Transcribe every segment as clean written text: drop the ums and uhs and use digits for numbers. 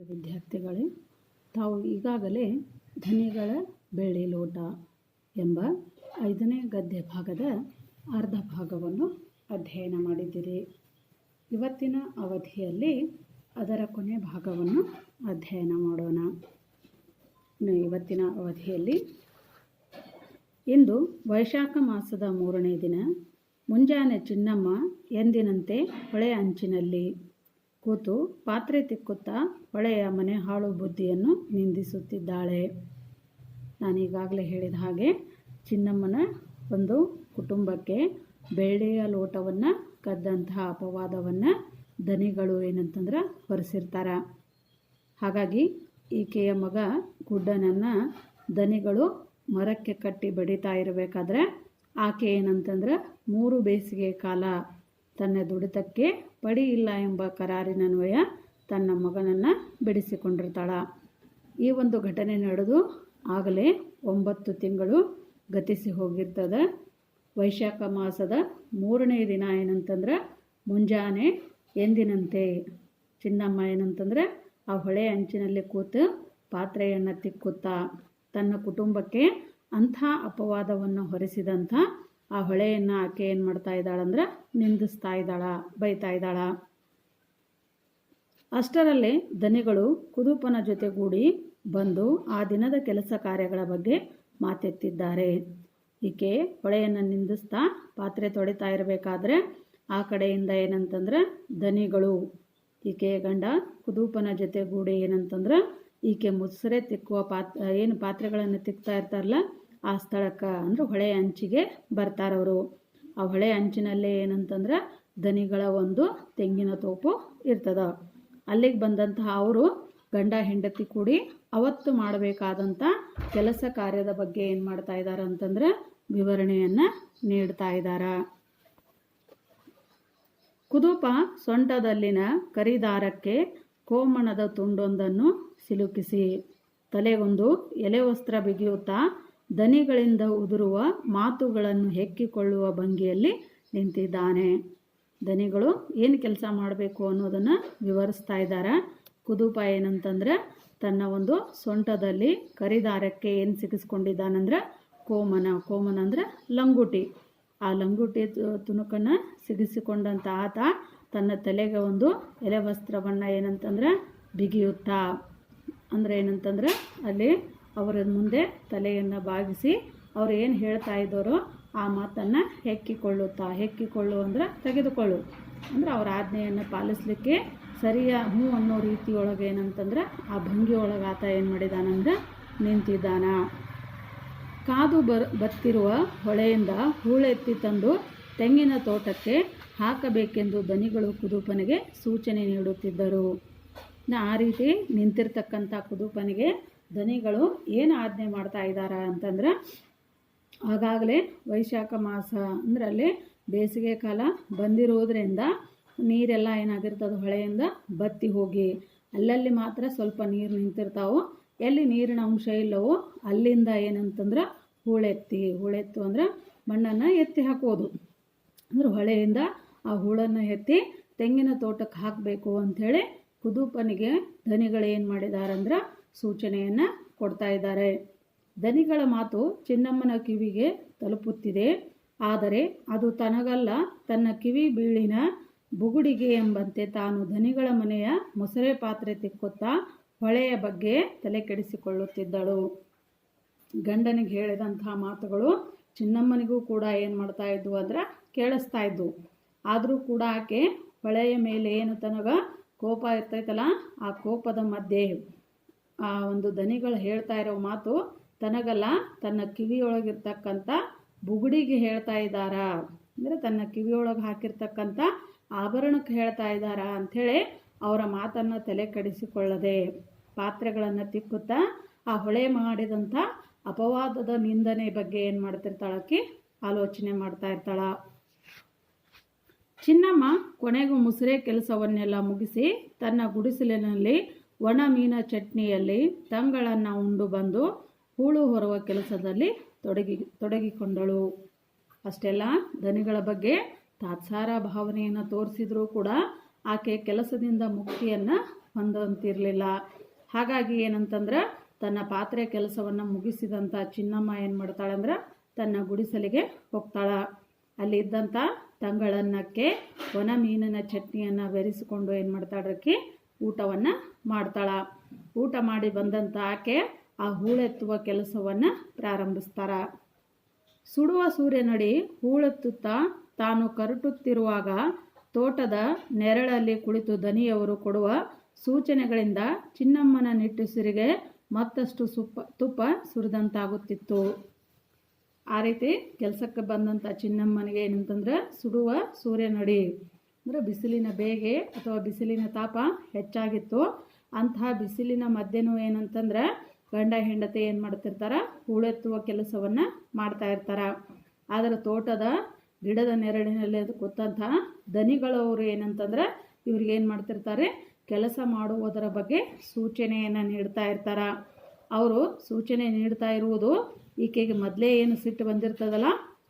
ವಿದ್ಯಾರ್ಥಿಗಳೇ, ತಾವು ಈಗಾಗಲೇ ಧನಿಗಳ ಬೆಳ್ಳಿ ಲೋಟ ಎಂಬ 5ನೇ ಗದ್ಯ ಭಾಗದ ಅರ್ಧ ಭಾಗವನ್ನು ಅಧ್ಯಯನ ಮಾಡಿದ್ದೀರಿ. ಇವತ್ತಿನ ಅವಧಿಯಲ್ಲಿ ಅದರ ಕೊನೆ ಭಾಗವನ್ನು ಅಧ್ಯಯನ ಮಾಡೋಣ. ಇವತ್ತಿನ ಅವಧಿಯಲ್ಲಿ ಇಂದು ವೈಶಾಖ ಮಾಸದ 3ನೇ ದಿನ. ಮುಂಜಾನೆ ಚಿನ್ನಮ್ಮ ಎಂದಿನಂತೆ ಹೊಳೆಯ ಅಂಚಿನಲ್ಲಿ ಕೂತು ಪಾತ್ರೆ ತಿಕ್ಕುತ್ತಾ ಹೊಳೆಯ ಮನೆ ಹಾಳು ಬುದ್ಧಿಯನ್ನು ನಿಂದಿಸುತ್ತಿದ್ದಾಳೆ. ನಾನೀಗಾಗಲೇ ಹೇಳಿದ ಹಾಗೆ ಚಿನ್ನಮ್ಮನ ಒಂದು ಕುಟುಂಬಕ್ಕೆ ಬೆಳ್ಳಿಯ ಲೋಟವನ್ನು ಕದ್ದಂತಹ ಅಪವಾದವನ್ನು ದನಿಗಳು ಏನಂತಂದ್ರೆ ಹೊರಿಸಿರ್ತಾರೆ. ಹಾಗಾಗಿ ಈಕೆಯ ಮಗ ಗುಡ್ಡನನ್ನು ದನಿಗಳು ಮರಕ್ಕೆ ಕಟ್ಟಿ ಬಡಿತಾ ಇರಬೇಕಾದ್ರೆ ಆಕೆ ಏನಂತಂದ್ರೆ 3 ಬೇಸಿಗೆ ಕಾಲ ತನ್ನ ದುಡಿತಕ್ಕೆ ಪಡಿ ಇಲ್ಲ ಎಂಬ ಕರಾರಿನನ್ವಯ ತನ್ನ ಮಗನನ್ನು ಬಿಡಿಸಿಕೊಂಡಿರ್ತಾಳ. ಈ ಒಂದು ಘಟನೆ ನಡೆದು ಆಗಲೇ 9 ತಿಂಗಳು ಗತಿಸಿ ಹೋಗಿರ್ತದೆ. ವೈಶಾಖ ಮಾಸದ 3ನೇ ದಿನ ಏನಂತಂದ್ರೆ ಮುಂಜಾನೆ ಎಂದಿನಂತೆ ಚಿನ್ನಮ್ಮ ಏನಂತಂದ್ರೆ ಆ ಹೊಳೆ ಅಂಚಿನಲ್ಲಿ ಕೂತು ಪಾತ್ರೆಯನ್ನು ತಿಕ್ಕುತ್ತಾ ತನ್ನ ಕುಟುಂಬಕ್ಕೆ ಅಂಥ ಅಪವಾದವನ್ನು ಹೊರಿಸಿದಂಥ ಆ ಹೊಳೆಯನ್ನು ಆಕೆ ಏನು ಮಾಡ್ತಾ ಇದ್ದಾಳಂದ್ರೆ ನಿಂದಿಸ್ತಾ ಇದ್ದಾಳ, ಬೈತಾ ಇದ್ದಾಳ. ಅಷ್ಟರಲ್ಲೇ ದನಿಗಳು ಕುದುಪನ ಜೊತೆಗೂಡಿ ಬಂದು ಆ ದಿನದ ಕೆಲಸ ಕಾರ್ಯಗಳ ಬಗ್ಗೆ ಮಾತೆತ್ತಿದ್ದಾರೆ. ಈಕೆ ಹೊಳೆಯನ್ನು ನಿಂದಿಸ್ತಾ ಪಾತ್ರೆ ತೊಳಿತಾ ಇರಬೇಕಾದ್ರೆ ಆ ಕಡೆಯಿಂದ ಏನಂತಂದ್ರೆ ದನಿಗಳು ಈಕೆಯ ಗಂಡ ಕುದುಪನ ಜೊತೆಗೂಡಿ ಏನಂತಂದ್ರೆ ಈಕೆ ಮುಸ್ರೆ ತಿಕ್ಕುವ ಏನು ಪಾತ್ರೆಗಳನ್ನು ತಿಕ್ತಾ ಇರ್ತಾರಲ್ಲ ಆ ಸ್ಥಳಕ್ಕೆ ಅಂದ್ರೆ ಹೊಳೆ ಅಂಚಿಗೆ ಬರ್ತಾರವರು. ಆ ಹೊಳೆ ಅಂಚಿನಲ್ಲೇ ಏನಂತಂದ್ರೆ ದನಿಗಳ ಒಂದು ತೆಂಗಿನ ತೋಪು ಇರ್ತದ. ಅಲ್ಲಿಗೆ ಬಂದಂತಹ ಅವರು ಗಂಡ ಹೆಂಡತಿ ಕೂಡಿ ಅವತ್ತು ಮಾಡಬೇಕಾದಂಥ ಕೆಲಸ ಕಾರ್ಯದ ಬಗ್ಗೆ ಏನು ಮಾಡ್ತಾ ಇದ್ದಾರೆ ಅಂತಂದ್ರೆ ವಿವರಣೆಯನ್ನು ನೀಡ್ತಾ ಇದ್ದಾರೆ. ಕುದುಪ ಸೊಂಟದಲ್ಲಿನ ಕರಿದಾರಕ್ಕೆ ಕೋಮಣದ ತುಂಡೊಂದನ್ನು ಸಿಲುಕಿಸಿ ತಲೆಗೊಂದು ಎಲೆ ವಸ್ತ್ರ ಬಿಗಿಯುತ್ತಾ ದನಿಗಳಿಂದ ಉದುರುವ ಮಾತುಗಳನ್ನು ಹೆಕ್ಕಿಕೊಳ್ಳುವ ಭಂಗಿಯಲ್ಲಿ ನಿಂತಿದ್ದಾನೆ. ದನಿಗಳು ಏನು ಕೆಲಸ ಮಾಡಬೇಕು ಅನ್ನೋದನ್ನು ವಿವರಿಸ್ತಾ ಇದ್ದಾರೆ. ಕುದುಪ ಏನಂತಂದ್ರೆ ತನ್ನ ಒಂದು ಸೊಂಟದಲ್ಲಿ ಕರಿದಾರಕ್ಕೆ ಏನು ಸಿಗಿಸ್ಕೊಂಡಿದ್ದಾನಂದ್ರೆ ಕೋಮನ ಅಂದ್ರೆ ಲಂಗುಟಿ. ಆ ಲಂಗುಟಿ ತುಣುಕನ್ನು ಸಿಗಿಸಿಕೊಂಡಂಥ ಆತ ತನ್ನ ತಲೆಗೆ ಒಂದು ಎಲೆ ವಸ್ತ್ರವನ್ನು ಏನಂತಂದ್ರೆ ಬಿಗಿಯುತ್ತಾ ಅಂದರೆ ಏನಂತಂದ್ರೆ ಅಲ್ಲಿ ಅವರ ಮುಂದೆ ತಲೆಯನ್ನು ಬಾಗಿಸಿ ಅವ್ರು ಏನು ಹೇಳ್ತಾ ಇದ್ದರೋ ಆ ಮಾತನ್ನು ಹೆಕ್ಕಿಕೊಳ್ಳು ಅಂದ್ರೆ ತೆಗೆದುಕೊಳ್ಳು ಅಂದ್ರೆ ಅವರ ಆಜ್ಞೆಯನ್ನು ಪಾಲಿಸಲಿಕ್ಕೆ ಸರಿಯ ಹ್ಞೂ ಅನ್ನೋ ರೀತಿಯೊಳಗೆ ಏನಂತಂದ್ರೆ ಆ ಭಂಗಿಯೊಳಗೆ ಆತ ಏನು ಮಾಡಿದಾನಂದ್ರೆ ನಿಂತಿದ್ದಾನ. ಕಾದು ಬತ್ತಿರುವ ಹೊಳೆಯಿಂದ ಹೂಳೆತ್ತಿ ತಂದು ತೆಂಗಿನ ತೋಟಕ್ಕೆ ಹಾಕಬೇಕೆಂದು ದನಿಗಳು ಕುದುಪನಿಗೆ ಸೂಚನೆ ನೀಡುತ್ತಿದ್ದರು. ಆ ರೀತಿ ನಿಂತಿರ್ತಕ್ಕಂಥ ಕುದುಪನಿಗೆ ದನಿಗಳು ಏನು ಆಜ್ಞೆ ಮಾಡ್ತಾ ಇದ್ದಾರೆ ಅಂತಂದ್ರೆ ಆಗಾಗಲೇ ವೈಶಾಖ ಮಾಸ ಅಂದ್ರೆ ಅಲ್ಲಿ ಬೇಸಿಗೆ ಕಾಲ ಬಂದಿರೋದ್ರಿಂದ ನೀರೆಲ್ಲ ಏನಾಗಿರ್ತದೆ ಹೊಳೆಯಿಂದ ಬತ್ತಿ ಹೋಗಿ ಅಲ್ಲಲ್ಲಿ ಮಾತ್ರ ಸ್ವಲ್ಪ ನೀರು ನಿಂತಿರ್ತಾವೆ. ಎಲ್ಲಿ ನೀರಿನ ಅಂಶ ಇಲ್ಲವೋ ಅಲ್ಲಿಂದ ಏನಂತಂದ್ರೆ ಹೂಳೆತ್ತು ಅಂದ್ರೆ ಮಣ್ಣನ್ನು ಎತ್ತಿ ಹಾಕೋದು ಅಂದ್ರೆ ಹೊಳೆಯಿಂದ ಆ ಹೂಳನ್ನು ಎತ್ತಿ ತೆಂಗಿನ ತೋಟಕ್ಕೆ ಹಾಕಬೇಕು ಅಂಥೇಳಿ ಕುದುಪನಿಗೆ ದನಿಗಳು ಏನು ಮಾಡಿದ್ದಾರೆ ಅಂದ್ರೆ ಸೂಚನೆಯನ್ನು ಕೊಡ್ತಾ ಇದ್ದಾರೆ. ದನಿಗಳ ಮಾತು ಚಿನ್ನಮ್ಮನ ಕಿವಿಗೆ ತಲುಪುತ್ತಿದೆ. ಆದರೆ ಅದು ತನಗಲ್ಲ, ತನ್ನ ಕಿವಿ ಬೀಳಿನ ಬುಗುಡಿಗೆ ಎಂಬಂತೆ ತಾನು ದನಿಗಳ ಮನೆಯ ಮೊಸರೆ ಪಾತ್ರೆ ತಿಕ್ಕುತ್ತಾ ಹೊಳೆಯ ಬಗ್ಗೆ ತಲೆ ಕೆಡಿಸಿಕೊಳ್ಳುತ್ತಿದ್ದಳು. ಗಂಡನಿಗೆ ಹೇಳಿದಂತಹ ಮಾತುಗಳು ಚಿನ್ನಮ್ಮನಿಗೂ ಕೂಡ ಏನು ಮಾಡ್ತಾ ಇದ್ವು ಅಂದ್ರೆ ಕೇಳಿಸ್ತಾ ಇದ್ವು. ಆದರೂ ಕೂಡ ಆಕೆ ಹೊಳೆಯ ಮೇಲೆ ಏನು ತನಗ ಕೋಪ ಇರ್ತೈತಲ್ಲ ಆ ಕೋಪದ ಮಧ್ಯೆ ಆ ಒಂದು ದನಿಗಳು ಹೇಳ್ತಾ ಇರೋ ಮಾತು ತನಗಲ್ಲ, ತನ್ನ ಕಿವಿಯೊಳಗಿರ್ತಕ್ಕಂಥ ಬುಗುಡಿಗೆ ಹೇಳ್ತಾ ಇದ್ದಾರ ಅಂದರೆ ತನ್ನ ಕಿವಿಯೊಳಗೆ ಹಾಕಿರ್ತಕ್ಕಂಥ ಆಭರಣಕ್ಕೆ ಹೇಳ್ತಾ ಇದ್ದಾರ ಅಂಥೇಳಿ ಅವರ ಮಾತನ್ನು ತಲೆ ಕೆಡಿಸಿಕೊಳ್ಳದೆ ಪಾತ್ರೆಗಳನ್ನು ತಿಕ್ಕುತ್ತಾ ಆ ಹೊಳೆ ಮಾಡಿದಂಥ ಅಪವಾದದ ನಿಂದನೆ ಬಗ್ಗೆ ಏನು ಮಾಡ್ತಿರ್ತಾಳಕ್ಕೆ ಆಲೋಚನೆ ಮಾಡ್ತಾ ಇರ್ತಾಳ. ಚಿನ್ನಮ್ಮ ಕೊನೆಗೂ ಮುಸುರೆ ಕೆಲಸವನ್ನೆಲ್ಲ ಮುಗಿಸಿ ತನ್ನ ಗುಡಿಸಲಿನಲ್ಲಿ ಒಣ ಮೀನ ಚಟ್ನಿಯಲ್ಲಿ ತಂಗಳನ್ನು ಉಂಡು ಬಂದು ಹೂಳು ಹೊರುವ ಕೆಲಸದಲ್ಲಿ ತೊಡಗಿಕೊಂಡಳು. ಅಷ್ಟೆಲ್ಲ ದನಿಗಳ ಬಗ್ಗೆ ತಾತ್ಸಾರ ಭಾವನೆಯನ್ನು ತೋರಿಸಿದ್ರೂ ಕೂಡ ಆಕೆ ಕೆಲಸದಿಂದ ಮುಕ್ತಿಯನ್ನು ಹೊಂದಂತಿರಲಿಲ್ಲ. ಹಾಗಾಗಿ ಏನಂತಂದ್ರೆ ತನ್ನ ಪಾತ್ರೆ ಕೆಲಸವನ್ನು ಮುಗಿಸಿದಂಥ ಚಿನ್ನಮ್ಮ ಏನು ಮಾಡ್ತಾಳಂದ್ರೆ ತನ್ನ ಗುಡಿಸಲಿಗೆ ಹೋಗ್ತಾಳೆ. ಅಲ್ಲಿ ಇದ್ದಂಥ ತಂಗಳನ್ನಕ್ಕೆ ಒಣ ಮೀನಿನ ಚಟ್ನಿಯನ್ನು ಬೆರೆಸಿಕೊಂಡು ಏನು ಮಾಡ್ತಾಳ್ರಕ್ಕಿ ಊಟವನ್ನು ಮಾಡ್ತಾಳೆ. ಊಟ ಮಾಡಿ ಬಂದಂಥ ಆಕೆ ಆ ಹೂಳೆತ್ತುವ ಕೆಲಸವನ್ನು ಪ್ರಾರಂಭಿಸ್ತಾಳೆ. ಸುಡುವ ಸೂರ್ಯನಡಿ ಹೂಳೆತ್ತುತ್ತಾ ತಾನು ಕರಟುತ್ತಿರುವಾಗ ತೋಟದ ನೆರಳಲ್ಲಿ ಕುಳಿತು ದನಿಯವರು ಕೊಡುವ ಸೂಚನೆಗಳಿಂದ ಚಿನ್ನಮ್ಮನ ನಿಟ್ಟುಸಿರಿಗೆ ಮತ್ತಷ್ಟು ತುಪ್ಪ ಸುರಿದಂತಾಗುತ್ತಿತ್ತು. ಆ ರೀತಿ ಕೆಲಸಕ್ಕೆ ಬಂದಂಥ ಚಿನ್ನಮ್ಮನಿಗೆ ಏನಂತಂದ್ರೆ ಸುಡುವ ಸೂರ್ಯನಡಿ ಅಂದರೆ ಬಿಸಿಲಿನ ಬೇಗೆ ಅಥವಾ ಬಿಸಿಲಿನ ತಾಪ ಹೆಚ್ಚಾಗಿತ್ತು. ಅಂತಹ ಬಿಸಿಲಿನ ಮಧ್ಯೆನೂ ಏನಂತಂದ್ರೆ ಗಂಡ ಹೆಂಡತಿ ಏನು ಮಾಡ್ತಿರ್ತಾರೆ ಹೂಳೆತ್ತುವ ಕೆಲಸವನ್ನು ಮಾಡ್ತಾ ಇರ್ತಾರೆ. ಆದರೆ ತೋಟದ ಗಿಡದ ನೆರಳಿನಲ್ಲಿ ಅದು ಕೂತಂತಹ ದನಿಗಳವರು ಏನಂತಂದ್ರೆ ಇವ್ರಿಗೇನು ಮಾಡ್ತಿರ್ತಾರೆ ಕೆಲಸ ಮಾಡುವುದರ ಬಗ್ಗೆ ಸೂಚನೆಯನ್ನು ನೀಡ್ತಾ ಇರ್ತಾರೆ. ಅವರು ಸೂಚನೆ ನೀಡ್ತಾ ಇರುವುದು ಈಕೆಗೆ ಮೊದಲೇ ಏನು ಸಿಟ್ಟು ಬಂದಿರ್ತದಲ್ಲ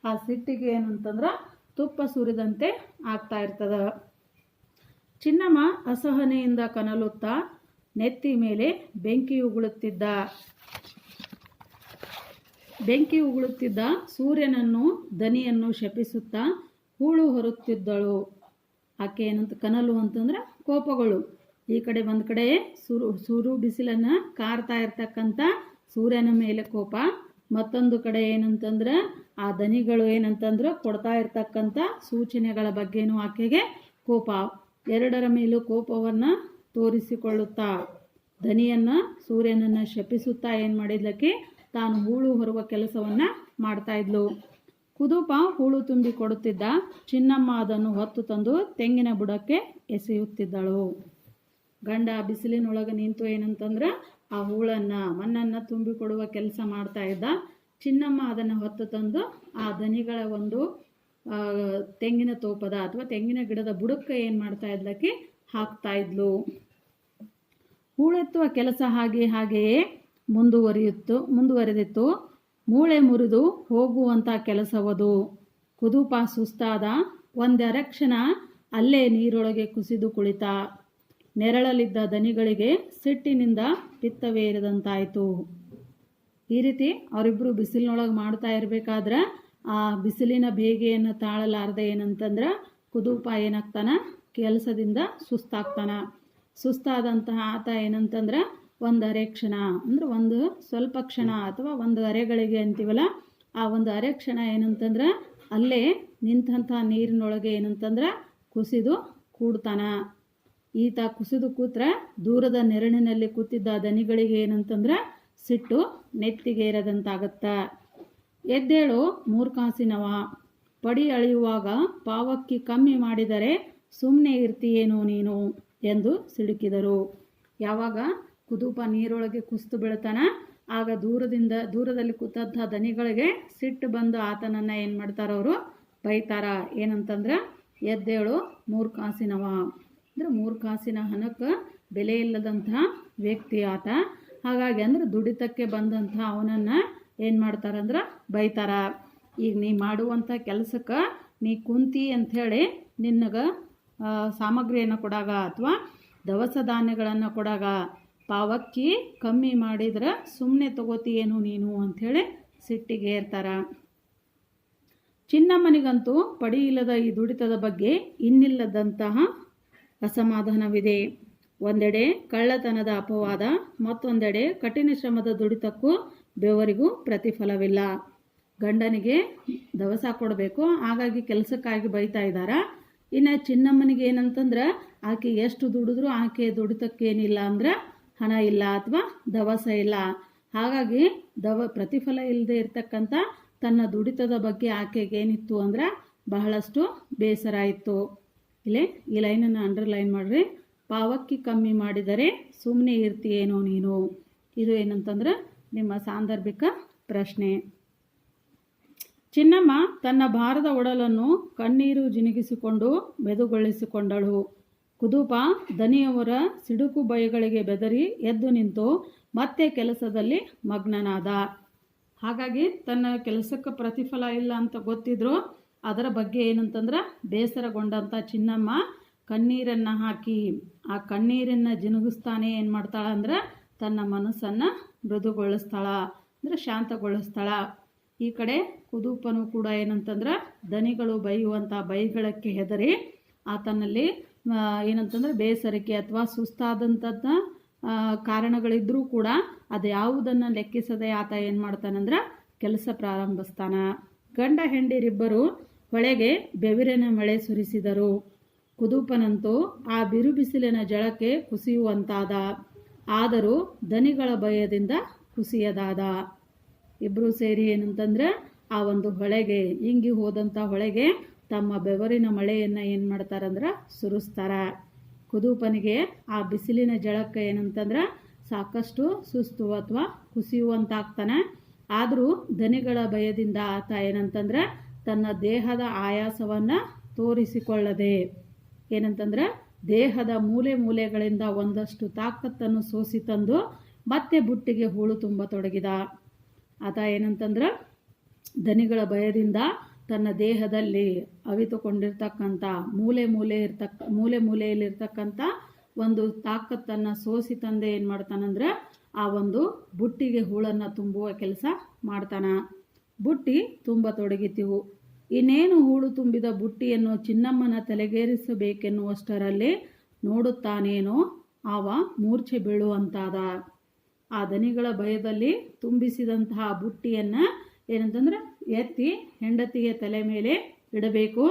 ಆ ಸಿಟ್ಟಿಗೆ ಏನಂತಂದ್ರೆ ತುಪ್ಪ ಸುರಿದಂತೆ ಆಗ್ತಾ ಇರ್ತದ. ಚಿನ್ನಮ್ಮ ಅಸಹನೆಯಿಂದ ಕನಲುತ್ತಾ ನೆತ್ತಿ ಮೇಲೆ ಬೆಂಕಿ ಉಗುಳುತ್ತಿದ್ದ ಸೂರ್ಯನನ್ನು ದನಿಯನ್ನು ಶಪಿಸುತ್ತಾ ಹೂಳು ಹೊರುತ್ತಿದ್ದಳು. ಆಕೆ ಏನಂತ ಕನಲು ಅಂತಂದ್ರೆ ಕೋಪಗಳು. ಈ ಕಡೆ ಒಂದು ಕಡೆ ಸುರು ಬಿಸಿಲನ್ನು ಕಾರ್ತಾ ಇರ್ತಕ್ಕಂಥ ಸೂರ್ಯನ ಮೇಲೆ ಕೋಪ, ಮತ್ತೊಂದು ಕಡೆ ಏನಂತಂದ್ರೆ ಆ ದನಿಗಳು ಏನಂತಂದ್ರೆ ಕೊಡ್ತಾ ಇರ್ತಕ್ಕಂಥ ಸೂಚನೆಗಳ ಬಗ್ಗೆನೂ ಆಕೆಗೆ ಕೋಪ. ಎರಡರ ಮೇಲೂ ಕೋಪವನ್ನು ತೋರಿಸಿಕೊಳ್ಳುತ್ತಾ ದನಿಯನ್ನು ಸೂರ್ಯನನ್ನು ಶಪಿಸುತ್ತಾ ಏನು ಮಾಡಿದ್ಲಕ್ಕೆ ತಾನು ಹೂಳು ಹೊರುವ ಕೆಲಸವನ್ನು ಮಾಡ್ತಾ ಇದ್ಲು. ಕುದುಪ ಹೂಳು ತುಂಬಿ ಕೊಡುತ್ತಿದ್ದ ಚಿನ್ನಮ್ಮ ಅದನ್ನು ಹೊತ್ತು ತಂದು ತೆಂಗಿನ ಬುಡಕ್ಕೆ ಎಸೆಯುತ್ತಿದ್ದಳು. ಗಂಡ ಬಿಸಿಲಿನೊಳಗೆ ನಿಂತು ಏನಂತಂದ್ರೆ ಆ ಹೂಳನ್ನು ಮಣ್ಣನ್ನು ತುಂಬಿ ಕೊಡುವ ಕೆಲಸ ಮಾಡ್ತಾ ಇದ್ದ. ಚಿನ್ನಮ್ಮ ಅದನ್ನು ಹೊತ್ತು ತಂದು ಆ ದನಿಗಳ ಒಂದು ತೆಂಗಿನ ತೋಪದ ಅಥವಾ ತೆಂಗಿನ ಗಿಡದ ಬುಡಕ್ಕೆ ಏನು ಮಾಡ್ತಾ ಇದ್ಲಕ್ಕೆ ಹಾಕ್ತಾ ಇದ್ಲು. ಹೂಳೆತ್ತುವ ಕೆಲಸ ಹಾಗೆಯೇ ಮುಂದುವರೆದಿತ್ತು. ಮೂಳೆ ಮುರಿದು ಹೋಗುವಂಥ ಕೆಲಸವದು. ಕುದುಪ ಸುಸ್ತಾದ. ಒಂದೆರೆ ಕ್ಷಣ ಅಲ್ಲೇ ನೀರೊಳಗೆ ಕುಸಿದು ಕುಳಿತ. ನೆರಳಲ್ಲಿದ್ದ ದನಿಗಳಿಗೆ ಸಿಟ್ಟಿನಿಂದ ಪಿತ್ತವೇರಿದಂತಾಯಿತು. ಈ ರೀತಿ ಅವರಿಬ್ಬರು ಬಿಸಿಲಿನೊಳಗೆ ಮಾಡ್ತಾ ಇರಬೇಕಾದ್ರೆ ಆ ಬಿಸಿಲಿನ ಬೇಗೆಯನ್ನು ತಾಳಲಾರದೆ ಏನಂತಂದ್ರೆ ಕುದುಪ ಏನಾಗ್ತಾನ ಕೆಲಸದಿಂದ ಸುಸ್ತಾದಂತಹ ಆತ ಏನಂತಂದ್ರೆ ಒಂದು ಅರೆ ಕ್ಷಣ ಅಂದ್ರೆ ಒಂದು ಸ್ವಲ್ಪ ಕ್ಷಣ ಅಥವಾ ಒಂದು ಅರೆಗಳಿಗೆ ಅಂತೀವಲ್ಲ ಆ ಒಂದು ಅರೆ ಕ್ಷಣ ಏನಂತಂದ್ರೆ ಅಲ್ಲೇ ನಿಂತಹ ನೀರಿನೊಳಗೆ ಏನಂತಂದ್ರೆ ಕುಸಿದು ಕೂಡ್ತಾನ. ಈತ ಕುಸಿದು ಕೂತ್ರೆ ದೂರದ ನೆರಳಿನಲ್ಲಿ ಕೂತಿದ್ದ ದನಿಗಳಿಗೆ ಏನಂತಂದ್ರೆ ಸಿಟ್ಟು ನೆತ್ತಿಗೇರದಂತಾಗತ್ತ. ಎದ್ದೇಳು ಮೂರ್ಖಾಸಿನವ, ಪಡಿ ಅಳೆಯುವಾಗ ಪಾವಕ್ಕಿ ಕಮ್ಮಿ ಮಾಡಿದರೆ ಸುಮ್ಮನೆ ಇರ್ತೀಯೇನೋ ನೀನು ಎಂದು ಸಿಡುಕಿದರು. ಯಾವಾಗ ಕುದುಪ ನೀರೊಳಗೆ ಕುಸಿದು ಬೀಳ್ತಾನ ಆಗ ದೂರದಲ್ಲಿ ಕೂತಂಥ ದನಿಗಳಿಗೆ ಸಿಟ್ಟು ಬಂದು ಆತನನ್ನು ಏನು ಮಾಡ್ತಾರವರು ಬೈತಾರ. ಏನಂತಂದ್ರೆ ಎದ್ದೇಳು ಮೂರ್ಖಾಸಿನವ ಅಂದ್ರೆ ಮೂರ್ಖಾಸಿನ ಹಣಕ್ಕೆ ಬೆಲೆ ಇಲ್ಲದಂತಹ ವ್ಯಕ್ತಿ ಆತ. ಹಾಗಾಗಿ ಅಂದ್ರೆ ದುಡಿತಕ್ಕೆ ಬಂದಂಥ ಅವನನ್ನು ಏನು ಮಾಡ್ತಾರಂದ್ರೆ ಬೈತಾರ. ಈಗ ನೀ ಮಾಡುವಂಥ ಕೆಲಸಕ್ಕೆ ನೀ ಕುಂತಿ ಅಂಥೇಳಿ ನಿನಗೆ ಸಾಮಗ್ರಿಯನ್ನು ಕೊಡಾಗ ಅಥವಾ ದವಸ ಧಾನ್ಯಗಳನ್ನು ಕೊಡಾಗ ಪಾವಕ್ಕಿ ಕಮ್ಮಿ ಮಾಡಿದ್ರೆ ಸುಮ್ಮನೆ ತಗೋತೀಯೇನು ನೀನು ಅಂಥೇಳಿ ಸಿಟ್ಟಿಗೆ ಏರ್ತಾರ. ಚಿನ್ನಮ್ಮನಿಗಂತೂ ಪಡಿ ಇಲ್ಲದ ಈ ದುಡಿತದ ಬಗ್ಗೆ ಇನ್ನಿಲ್ಲದಂತಹ ಅಸಮಾಧಾನವಿದೆ. ಒಂದೆಡೆ ಕಳ್ಳತನದ ಅಪವಾದ, ಮತ್ತೊಂದೆಡೆ ಕಠಿಣ ಶ್ರಮದ ದುಡಿತಕ್ಕೂ ಬೆವರಿಗೂ ಪ್ರತಿಫಲವಿಲ್ಲ. ಗಂಡನಿಗೆ ದವಸ ಕೊಡಬೇಕು, ಹಾಗಾಗಿ ಕೆಲಸಕ್ಕಾಗಿ ಬೈತಾ ಇದ್ದಾರ. ಇನ್ನು ಚಿನ್ನಮ್ಮನಿಗೆ ಏನಂತಂದ್ರೆ ಆಕೆ ಎಷ್ಟು ದುಡಿದ್ರೂ ಆಕೆ ದುಡಿತಕ್ಕೇನಿಲ್ಲ ಅಂದ್ರೆ ಹಣ ಇಲ್ಲ ಅಥವಾ ದವಸ ಇಲ್ಲ. ಹಾಗಾಗಿ ಪ್ರತಿಫಲ ಇಲ್ಲದೆ ಇರ್ತಕ್ಕಂಥ ತನ್ನ ದುಡಿತದ ಬಗ್ಗೆ ಆಕೆಗೆ ಏನಿತ್ತು ಅಂದ್ರೆ ಬಹಳಷ್ಟು ಬೇಸರ ಇತ್ತು. ಇಲ್ಲೇ ಈ ಲೈನನ್ನು ಅಂಡರ್ಲೈನ್ ಮಾಡಿರಿ. ಪಾವಕ್ಕಿ ಕಮ್ಮಿ ಮಾಡಿದರೆ ಸುಮ್ಮನೆ ಇರ್ತೀಯೇನೋ ನೀನು. ಇದು ಏನಂತಂದ್ರೆ ನಿಮ್ಮ ಸಾಂದರ್ಭಿಕ ಪ್ರಶ್ನೆ. ಚಿನ್ನಮ್ಮ ತನ್ನ ಭಾರದ ಒಡಲನ್ನು ಕಣ್ಣೀರು ಜಿನುಗಿಸಿಕೊಂಡು ಮೆದುಗೊಳಿಸಿಕೊಂಡಳು. ಕುದುಪ ದನಿಯವರ ಸಿಡುಕು ಬೈಗಳಿಗೆ ಬೆದರಿ ಎದ್ದು ನಿಂತು ಮತ್ತೆ ಕೆಲಸದಲ್ಲಿ ಮಗ್ನನಾದ. ಹಾಗಾಗಿ ತನ್ನ ಕೆಲಸಕ್ಕೆ ಪ್ರತಿಫಲ ಇಲ್ಲ ಅಂತ ಗೊತ್ತಿದ್ರು ಅದರ ಬಗ್ಗೆ ಏನಂತಂದ್ರೆ ಬೇಸರಗೊಂಡಂಥ ಚಿನ್ನಮ್ಮ ಕಣ್ಣೀರನ್ನು ಹಾಕಿ ಆ ಕಣ್ಣೀರನ್ನು ಜಿನುಗಿಸ್ತಾನೆ ಏನು ಮಾಡ್ತಾಳ ಅಂದ್ರೆ ತನ್ನ ಮನಸ್ಸನ್ನು ಮೃದುಗೊಳಿಸ್ತಾಳ, ಅಂದರೆ ಶಾಂತಗೊಳಿಸ್ತಾಳ. ಈ ಕಡೆ ಕುದೂಪನು ಕೂಡ ಏನಂತಂದ್ರೆ ದನಿಗಳು ಬೈಯುವಂಥ ಬೈಗಳಕ್ಕೆ ಹೆದರಿ ಆತನಲ್ಲಿ ಏನಂತಂದ್ರೆ ಬೇಸರಿಕೆ ಅಥವಾ ಸುಸ್ತಾದಂಥದ್ದ ಕಾರಣಗಳಿದ್ರೂ ಕೂಡ ಅದು ಯಾವುದನ್ನು ಲೆಕ್ಕಿಸದೆ ಆತ ಏನು ಮಾಡ್ತಾನಂದ್ರೆ ಕೆಲಸ ಪ್ರಾರಂಭಿಸ್ತಾನ. ಗಂಡ ಹೆಂಡಿರಿಬ್ಬರು ಹೊಳೆಗೆ ಬೆವರಿನ ಮಳೆ ಸುರಿಸಿದರು. ಕುದೂಪನಂತೂ ಆ ಬಿರುಬಿಸಿಲಿನ ಜಳಕ್ಕೆ ಕುಸಿಯುವಂತಾದ, ಆದರೂ ದನಿಗಳ ಭಯದಿಂದ ಕುಸಿಯದಾದ. ಇಬ್ಬರು ಸೇರಿ ಏನಂತಂದ್ರೆ ಆ ಒಂದು ಹೊಳೆಗೆ, ಇಂಗಿ ಹೋದಂಥ ಹೊಳೆಗೆ ತಮ್ಮ ಬೆವರಿನ ಮಳೆಯನ್ನು ಏನು ಮಾಡ್ತಾರಂದ್ರೆ ಸುರಿಸ್ತಾರ. ಕುದೂಪನಿಗೆ ಆ ಬಿಸಿಲಿನ ಜಳಕ್ಕೆ ಏನಂತಂದ್ರೆ ಸಾಕಷ್ಟು ಸುಸ್ತು ಅಥವಾ ಕುಸಿಯುವಂತಾಗ್ತಾನೆ. ಆದರೂ ದನಿಗಳ ಭಯದಿಂದ ಆತ ಏನಂತಂದ್ರೆ ತನ್ನ ದೇಹದ ಆಯಾಸವನ್ನು ತೋರಿಸಿಕೊಳ್ಳದೆ ಏನಂತಂದ್ರೆ ದೇಹದ ಮೂಲೆ ಮೂಲೆಗಳಿಂದ ಒಂದಷ್ಟು ತಾಕತ್ತನ್ನು ಸೋಸಿ ತಂದು ಮತ್ತೆ ಬುಟ್ಟಿಗೆ ಹೂಳು ತುಂಬತೊಡಗಿದ. ಆತ ಏನಂತಂದ್ರೆ ದನಿಗಳ ಭಯದಿಂದ ತನ್ನ ದೇಹದಲ್ಲಿ ಅವಿತುಕೊಂಡಿರ್ತಕ್ಕಂಥ ಮೂಲೆ ಮೂಲೆಯಲ್ಲಿರ್ತಕ್ಕಂಥ ಒಂದು ತಾಕತ್ತನ್ನು ಸೋಸಿ ತಂದೆ ಏನು ಮಾಡ್ತಾನಂದ್ರೆ ಆ ಒಂದು ಬುಟ್ಟಿಗೆ ಹೂಳನ್ನು ತುಂಬುವ ಕೆಲಸ ಮಾಡ್ತಾನ. ಬುಟ್ಟಿ ತುಂಬತೊಡಗಿತಿವು. ಇನ್ನೇನು ಹೂಳು ತುಂಬಿದ ಬುಟ್ಟಿಯನ್ನು ಚಿನ್ನಮ್ಮನ ತಲೆಗೇರಿಸಬೇಕೆನ್ನುವಷ್ಟರಲ್ಲಿ ನೋಡುತ್ತಾನೇನೋ ಆವ ಮೂರ್ಛೆ ಬೀಳುವಂತಾದ. ಆ ದನಿಗಳ ಭಯದಲ್ಲಿ ತುಂಬಿಸಿದಂತಹ ಬುಟ್ಟಿಯನ್ನು ಏನಂತಂದ್ರೆ ಎತ್ತಿ ಹೆಂಡತಿಯ ತಲೆ ಮೇಲೆ ಇಡಬೇಕು.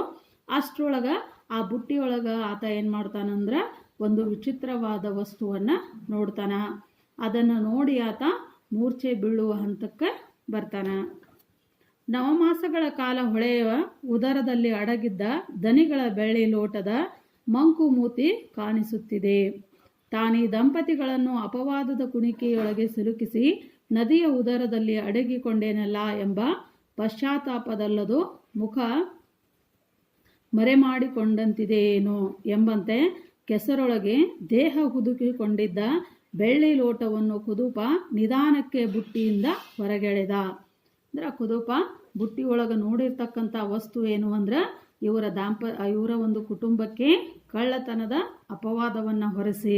ಅಷ್ಟರೊಳಗೆ ಆ ಬುಟ್ಟಿಯೊಳಗೆ ಆತ ಏನು ಮಾಡ್ತಾನಂದ್ರೆ ಒಂದು ವಿಚಿತ್ರವಾದ ವಸ್ತುವನ್ನು ನೋಡ್ತಾನ. ಅದನ್ನು ನೋಡಿ ಆತ ಮೂರ್ಛೆ ಬೀಳುವ ಹಂತಕ್ಕೆ ಬರ್ತಾನ. ನವಮಾಸಗಳ ಕಾಲ ಹೊಳೆಯ ಉದರದಲ್ಲಿ ಅಡಗಿದ್ದ ದನಿಗಳ ಬೆಳ್ಳಿ ಲೋಟದ ಮಂಕು ಮೂತಿ ಕಾಣಿಸುತ್ತಿದೆ. ತಾನೀ ದಂಪತಿಗಳನ್ನು ಅಪವಾದದ ಕುಣಿಕೆಯೊಳಗೆ ಸಿಲುಕಿಸಿ ನದಿಯ ಉದರದಲ್ಲಿ ಅಡಗಿಕೊಂಡೇನಲ್ಲ ಎಂಬ ಪಶ್ಚಾತ್ತಾಪದಲ್ಲದು ಮುಖ ಮರೆಮಾಡಿಕೊಂಡಂತಿದೆಯೇನೋ ಎಂಬಂತೆ ಕೆಸರೊಳಗೆ ದೇಹ ಹುದುಕಿಕೊಂಡಿದ್ದ ಬೆಳ್ಳಿ ಲೋಟವನ್ನು ಕುದೂಪ ನಿಧಾನಕ್ಕೆ ಬುಟ್ಟಿಯಿಂದ ಹೊರಗೆಳೆದ. ಅಂದ್ರೆ ಕುದೂಪ ಬುಟ್ಟಿಯೊಳಗೆ ನೋಡಿರ್ತಕ್ಕಂಥ ವಸ್ತು ಏನು ಅಂದ್ರೆ ಇವರ ಒಂದು ಕುಟುಂಬಕ್ಕೆ ಕಳ್ಳತನದ ಅಪವಾದವನ್ನು ಹೊರಿಸಿ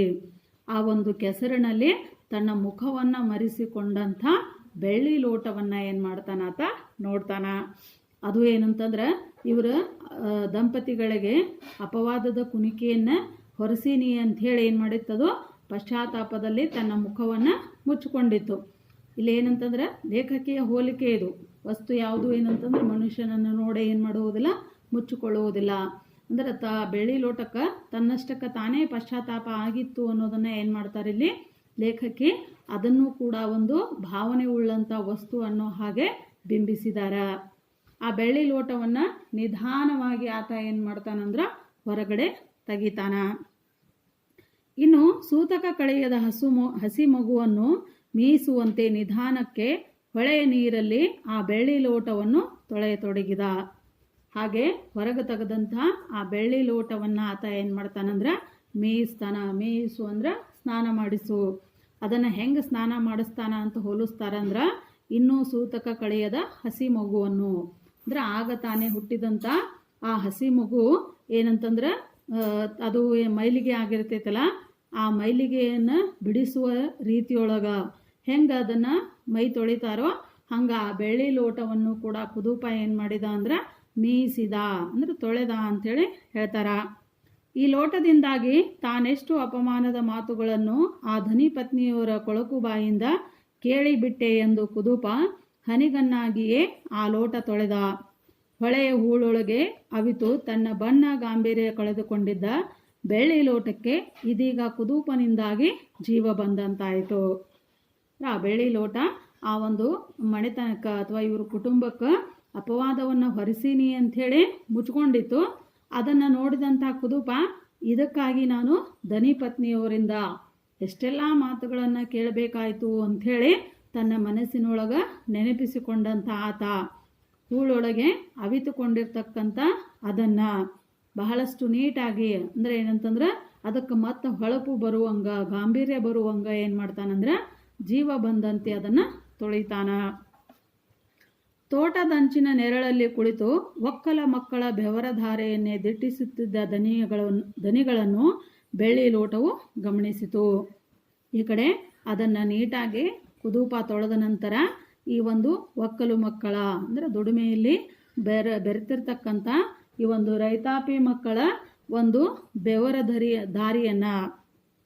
ಆ ಒಂದು ಕೆಸರಿನಲ್ಲಿ ತನ್ನ ಮುಖವನ್ನು ಮರೆಸಿಕೊಂಡಂಥ ಬೆಳ್ಳಿ ಲೋಟವನ್ನು ಏನು ಮಾಡ್ತಾನಾತ ನೋಡ್ತಾನ. ಅದು ಏನಂತಂದ್ರೆ ಇವರ ದಂಪತಿಗಳಿಗೆ ಅಪವಾದದ ಕುಣಿಕೆಯನ್ನು ಹೊರಸೀನಿ ಅಂಥೇಳಿ ಏನು ಮಾಡಿತ್ತದು ಪಶ್ಚಾತ್ತಾಪದಲ್ಲಿ ತನ್ನ ಮುಖವನ್ನು ಮುಚ್ಚಿಕೊಂಡಿತ್ತು. ಇಲ್ಲಿ ಏನಂತಂದ್ರೆ ಲೇಖಕಿಯ ಹೋಲಿಕೆ ಇದು. ವಸ್ತು ಯಾವುದು ಏನಂತಂದ್ರೆ ಮನುಷ್ಯನನ್ನು ನೋಡಿ ಏನು ಮಾಡುವುದಿಲ್ಲ, ಮುಚ್ಚಿಕೊಳ್ಳುವುದಿಲ್ಲ. ಅಂದ್ರೆ ಬೆಳ್ಳಿ ಲೋಟಕ್ಕೆ ತನ್ನಷ್ಟಕ್ಕೆ ತಾನೇ ಪಶ್ಚಾತ್ತಾಪ ಆಗಿತ್ತು ಅನ್ನೋದನ್ನು ಏನು ಮಾಡ್ತಾರೆ ಇಲ್ಲಿ ಲೇಖಕಿ ಅದನ್ನು ಕೂಡ ಒಂದು ಭಾವನೆ ಉಳ್ಳಂಥ ವಸ್ತು ಅನ್ನೋ ಹಾಗೆ ಬಿಂಬಿಸಿದಾರ. ಆ ಬೆಳ್ಳಿ ಲೋಟವನ್ನು ನಿಧಾನವಾಗಿ ಆತ ಏನು ಮಾಡ್ತಾನಂದ್ರೆ ಹೊರಗಡೆ ತೆಗಿತಾನ. ಇನ್ನು ಸೂತಕ ಕಳೆಯದ ಹಸಿ ಮಗುವನ್ನು ಮೀಸುವಂತೆ ನಿಧಾನಕ್ಕೆ ಹೊಳೆಯ ನೀರಲ್ಲಿ ಆ ಬೆಳ್ಳಿ ಲೋಟವನ್ನು ತೊಳೆಯತೊಡಗಿದ. ಹಾಗೆ ಹೊರಗೆ ತೆಗೆದಂಥ ಆ ಬೆಳ್ಳಿ ಲೋಟವನ್ನು ಆತ ಏನು ಮಾಡ್ತಾನಂದ್ರೆ ಮೇಯಿಸ್ತಾನ. ಮೇಯಿಸು ಅಂದ್ರೆ ಸ್ನಾನ ಮಾಡಿಸು. ಅದನ್ನು ಹೆಂಗೆ ಸ್ನಾನ ಮಾಡಿಸ್ತಾನ ಅಂತ ಹೋಲಿಸ್ತಾರಂದ್ರೆ ಇನ್ನೂ ಸೂತಕ ಕಳೆಯದ ಹಸಿ ಮಗುವನ್ನು ಅಂದ್ರೆ ಆಗ ತಾನೇ ಹುಟ್ಟಿದಂಥ ಆ ಹಸಿ ಮಗು ಏನಂತಂದ್ರೆ ಅದು ಮೈಲಿಗೆ ಆಗಿರ್ತೈತಲ್ಲ, ಆ ಮೈಲಿಗೆಯನ್ನು ಬಿಡಿಸುವ ರೀತಿಯೊಳಗೆ ಹೆಂಗೆ ಅದನ್ನು ಮೈ ತೊಳಿತಾರೋ ಹಂಗೆ ಆ ಬೆಳ್ಳಿ ಲೋಟವನ್ನು ಕೂಡ ಕುದೂಪ ಏನು ಮಾಡಿದ ಅಂದ್ರೆ ಮೀಸಿದ ಅಂದ್ರೆ ತೊಳೆದ ಅಂಥೇಳಿ ಹೇಳ್ತಾರ. ಈ ಲೋಟದಿಂದಾಗಿ ತಾನೆಷ್ಟು ಅಪಮಾನದ ಮಾತುಗಳನ್ನು ಆ ಧನಿ ಪತ್ನಿಯವರ ಕೊಳಕು ಬಾಯಿಂದ ಕೇಳಿಬಿಟ್ಟೆ ಎಂದು ಕುದೂಪ ಹನಿಗನ್ನಾಗಿಯೇ ಆ ಲೋಟ ತೊಳೆದ. ಹೊಳೆಯ ಹೂಳೊಳಗೆ ಅವಿತು ತನ್ನ ಬಣ್ಣ ಗಾಂಭೀರ್ಯ ಕಳೆದುಕೊಂಡಿದ್ದ ಬೆಳ್ಳಿ ಲೋಟಕ್ಕೆ ಇದೀಗ ಕುದೂಪನಿಂದಾಗಿ ಜೀವ ಬಂದಂತಾಯಿತು. ಆ ಬೆಳ್ಳಿ ಲೋಟ ಆ ಒಂದು ಮನೆತನಕ್ಕೆ ಅಥವಾ ಇವ್ರ ಕುಟುಂಬಕ್ಕೆ ಅಪವಾದವನ್ನು ಹೊರಿಸೀನಿ ಅಂಥೇಳಿ ಮುಚ್ಕೊಂಡಿತ್ತು. ಅದನ್ನು ನೋಡಿದಂಥ ಕುದೂಪ ಇದಕ್ಕಾಗಿ ನಾನು ಧನಿ ಪತ್ನಿಯವರಿಂದ ಎಷ್ಟೆಲ್ಲ ಮಾತುಗಳನ್ನು ಕೇಳಬೇಕಾಯಿತು ಅಂಥೇಳಿ ತನ್ನ ಮನಸ್ಸಿನೊಳಗೆ ನೆನಪಿಸಿಕೊಂಡಂಥ ಆತ ಹೂಳೊಳಗೆ ಅವಿತುಕೊಂಡಿರ್ತಕ್ಕಂಥ ಅದನ್ನು ಬಹಳಷ್ಟು ನೀಟಾಗಿ ಅಂದರೆ ಏನಂತಂದ್ರೆ ಅದಕ್ಕೆ ಮತ್ತೆ ಹೊಳಪು ಬರುವಂಗ ಗಾಂಭೀರ್ಯ ಬರುವಂಗ ಏನು ಮಾಡ್ತಾನಂದ್ರೆ ಜೀವ ಬಂದಂತೆ ಅದನ್ನು ತೊಳಿತಾನ. ತೋಟದಂಚಿನ ನೆರಳಲ್ಲಿ ಕುಳಿತು ಒಕ್ಕಲ ಮಕ್ಕಳ ಬೆವರ ಧಾರೆಯನ್ನೇ ದಿಟ್ಟಿಸುತ್ತಿದ್ದ ದನಿಗಳನ್ನು ಬೆಳ್ಳಿ ಲೋಟವು ಗಮನಿಸಿತು. ಈ ಕಡೆ ಅದನ್ನು ನೀಟಾಗಿ ಕುದೂಪ ತೊಳೆದ ನಂತರ ಈ ಒಂದು ಒಕ್ಕಲು ಮಕ್ಕಳ ಅಂದರೆ ದುಡಿಮೆಯಲ್ಲಿ ಬೆರೆತಿರ್ತಕ್ಕಂಥ ಈ ಒಂದು ರೈತಾಪಿ ಮಕ್ಕಳ ಒಂದು ಬೆವರ ದಾರಿಯನ್ನು